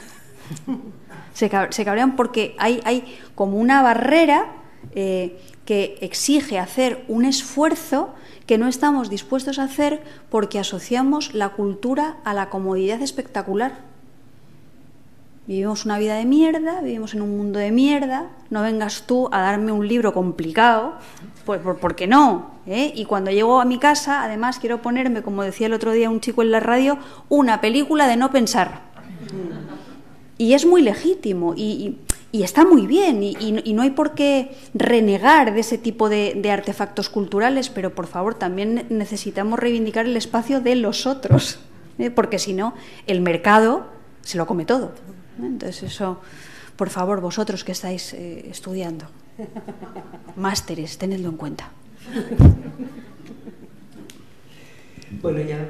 Se cabrean porque hay como una barrera que exige hacer un esfuerzo que no estamos dispuestos a hacer porque asociamos la cultura a la comodidad espectacular. Vivimos una vida de mierda, vivimos en un mundo de mierda, no vengas tú a darme un libro complicado, pues ¿por qué no? Y cuando llego a mi casa, además quiero ponerme, como decía el otro día un chico en la radio, una película de no pensar. Y es muy legítimo y está muy bien y no hay por qué renegar de ese tipo de artefactos culturales, pero por favor también necesitamos reivindicar el espacio de los otros, porque si no el mercado se lo come todo. Entonces eso, por favor, vosotros que estáis estudiando másteres, tenedlo en cuenta. Bueno, ya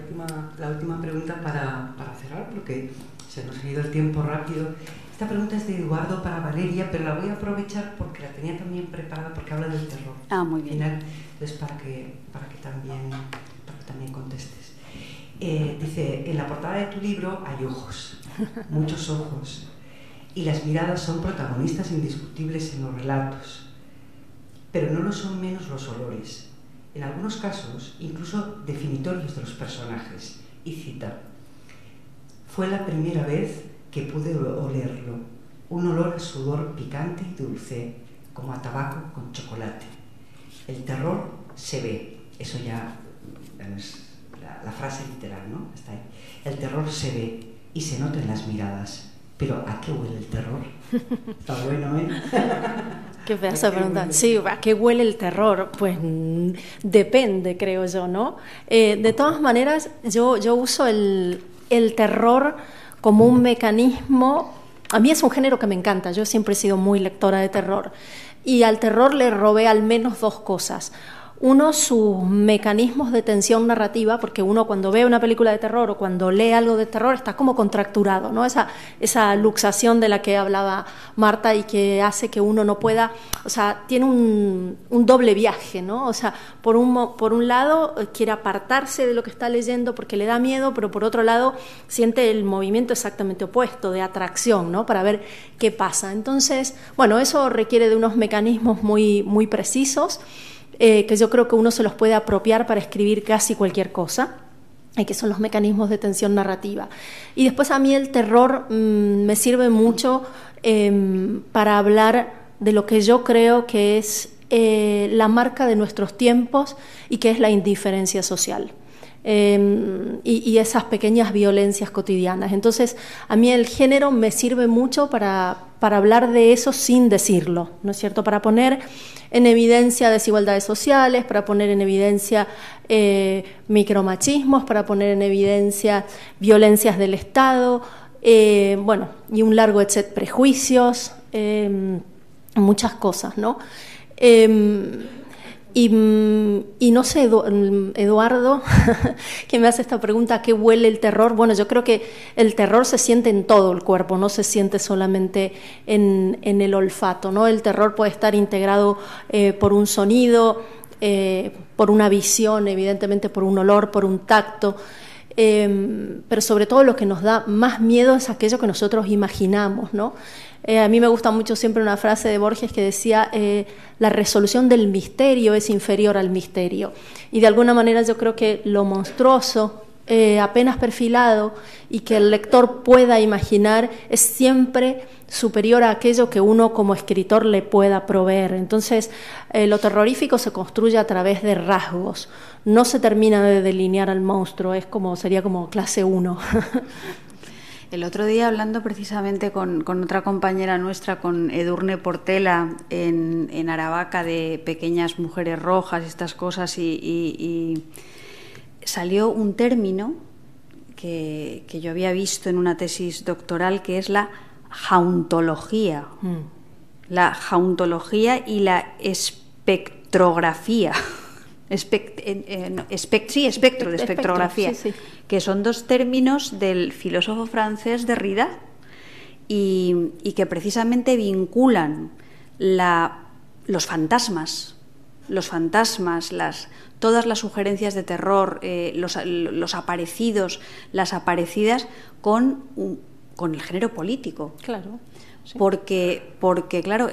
la última pregunta para cerrar, porque se nos ha ido el tiempo rápido. Esta pregunta es de Eduardo para Valeria, pero la voy a aprovechar porque la tenía también preparada, porque habla del terror. Ah, muy bien. Final, entonces para que también contestes. Dice, en la portada de tu libro hay ojos, muchos ojos, y las miradas son protagonistas indiscutibles en los relatos, pero no lo son menos los olores, en algunos casos incluso definitorios de los personajes. Y cita: fue la primera vez que pude olerlo, un olor a sudor picante y dulce, como a tabaco con chocolate. El terror se ve, eso ya es la frase literal, ¿no? Está ahí. El terror se ve y se nota en las miradas, pero ¿a qué huele el terror? Está bueno, ¿eh? Qué pedazo de pregunta. Sí, ¿a qué huele el terror? Pues depende, creo yo, ¿no? De todas maneras, yo uso el terror como un mecanismo. A mí es un género que me encanta, yo siempre he sido muy lectora de terror, y al terror le robé al menos dos cosas. Uno, sus mecanismos de tensión narrativa, porque uno cuando ve una película de terror o cuando lee algo de terror está como contracturado, ¿no? Esa luxación de la que hablaba Marta y que hace que uno no pueda, o sea, tiene un doble viaje, ¿no? O sea, por un lado quiere apartarse de lo que está leyendo porque le da miedo, pero por otro lado siente el movimiento exactamente opuesto, de atracción, ¿no? Para ver qué pasa. Entonces, bueno, eso requiere de unos mecanismos muy, muy precisos, que yo creo que uno se los puede apropiar para escribir casi cualquier cosa. que son los mecanismos de tensión narrativa. Y después a mí el terror me sirve mucho para hablar de lo que yo creo que es la marca de nuestros tiempos y que es la indiferencia social. Y esas pequeñas violencias cotidianas. Entonces, a mí el género me sirve mucho para hablar de eso sin decirlo, ¿no es cierto? Para poner en evidencia desigualdades sociales, para poner en evidencia micromachismos, para poner en evidencia violencias del Estado, bueno, y un largo etcétera, prejuicios, muchas cosas, ¿no? Y no sé, Eduardo, que me hace esta pregunta, ¿a qué huele el terror? Bueno, yo creo que el terror se siente en todo el cuerpo, no se siente solamente en el olfato, ¿no? El terror puede estar integrado por un sonido, por una visión, evidentemente por un olor, por un tacto, pero sobre todo lo que nos da más miedo es aquello que nosotros imaginamos, ¿no? A mí me gusta mucho siempre una frase de Borges que decía la resolución del misterio es inferior al misterio, y de alguna manera yo creo que lo monstruoso, apenas perfilado y que el lector pueda imaginar es siempre superior a aquello que uno como escritor le pueda proveer. Entonces lo terrorífico se construye a través de rasgos, no se termina de delinear al monstruo, sería como clase 1. El otro día, hablando precisamente con otra compañera nuestra, con Edurne Portela, en Aravaca, de pequeñas mujeres rojas y estas cosas, y salió un término que yo había visto en una tesis doctoral, que es la jauntología. La jauntología y la espectrografía. Espectro de espectrografía, sí. Que son dos términos del filósofo francés Derrida y que precisamente vinculan los fantasmas, todas las sugerencias de terror, los aparecidos, las aparecidas con el género político. Claro. Sí. Porque claro,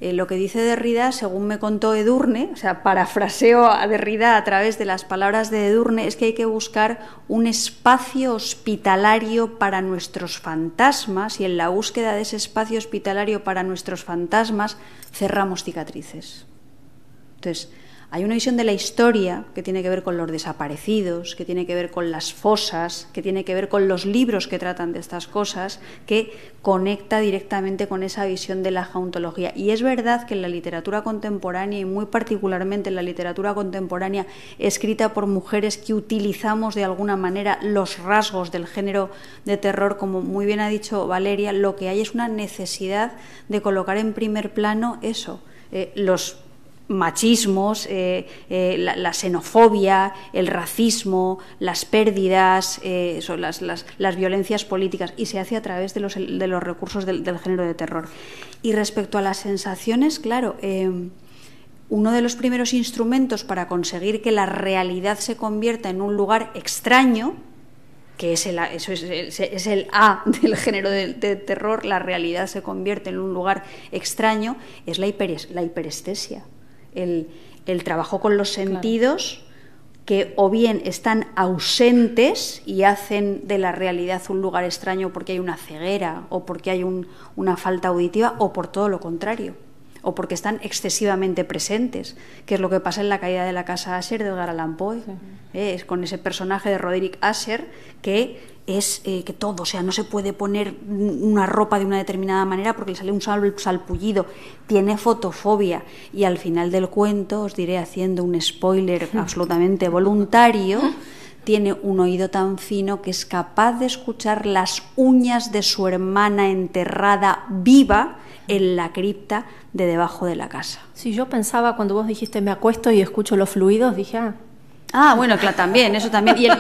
lo que dice Derrida, según me contó Edurne, o sea, parafraseo a Derrida a través de las palabras de Edurne, es que hay que buscar un espacio hospitalario para nuestros fantasmas, y en la búsqueda de ese espacio hospitalario para nuestros fantasmas cerramos cicatrices. Entonces, hay una visión de la historia que tiene que ver con los desaparecidos, que tiene que ver con las fosas, que tiene que ver con los libros que tratan de estas cosas, que conecta directamente con esa visión de la jauntología. Y es verdad que en la literatura contemporánea, y muy particularmente en la literatura contemporánea escrita por mujeres que utilizamos de alguna manera los rasgos del género de terror, como muy bien ha dicho Valeria, lo que hay es una necesidad de colocar en primer plano eso, los machismos, la xenofobia, el racismo, las pérdidas, las violencias políticas, y se hace a través de los recursos del género de terror. Y respecto a las sensaciones, claro, uno de los primeros instrumentos para conseguir que la realidad se convierta en un lugar extraño, que es el A del género de terror, la realidad se convierte en un lugar extraño, es la hiperestesia. El trabajo con los sentidos, que o bien están ausentes y hacen de la realidad un lugar extraño porque hay una ceguera o porque hay una falta auditiva, o por todo lo contrario, o porque están excesivamente presentes, que es lo que pasa en La caída de la casa Asher de Edgar Allan Poe. Sí. Es con ese personaje de Roderick Asher que es que todo, o sea, no se puede poner una ropa de una determinada manera porque le sale un salpullido, tiene fotofobia, y al final del cuento, os diré haciendo un spoiler absolutamente voluntario, tiene un oído tan fino que es capaz de escuchar las uñas de su hermana enterrada viva en la cripta de debajo de la casa. Sí, yo pensaba cuando vos dijiste me acuesto y escucho los fluidos, dije bueno, claro, también, eso también.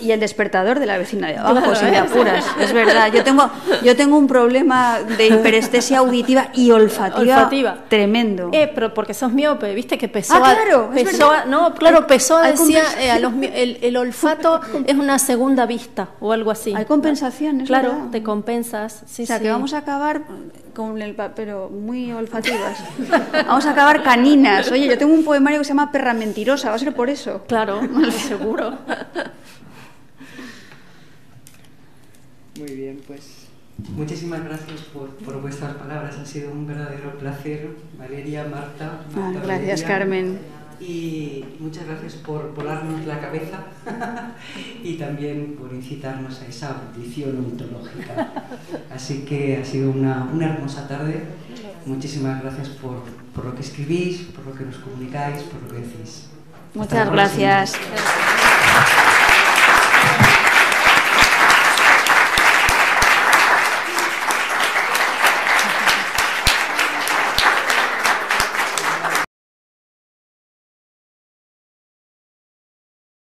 Y el despertador de la vecina de abajo, claro, si me apuras. Es verdad, yo tengo un problema de hiperestesia auditiva y olfativa. Tremendo. Pero porque sos miope, viste que pesó. Claro, Pesó decía el olfato es una segunda vista o algo así. Hay compensación, es claro, verdad. Te compensas. Sí, o sea, que vamos a acabar pero muy olfativas. Vamos a acabar caninas. Oye, yo tengo un poemario que se llama Perra mentirosa, va a ser por eso. Claro, seguro. Muy bien, pues muchísimas gracias por vuestras palabras. Ha sido un verdadero placer, Valeria, Marta. Gracias, Valeria. Carmen. Y muchas gracias por volarnos la cabeza y también por incitarnos a esa audición ontológica. Así que ha sido una hermosa tarde. Muchísimas gracias por lo que escribís, por lo que nos comunicáis, por lo que decís. Muchas gracias.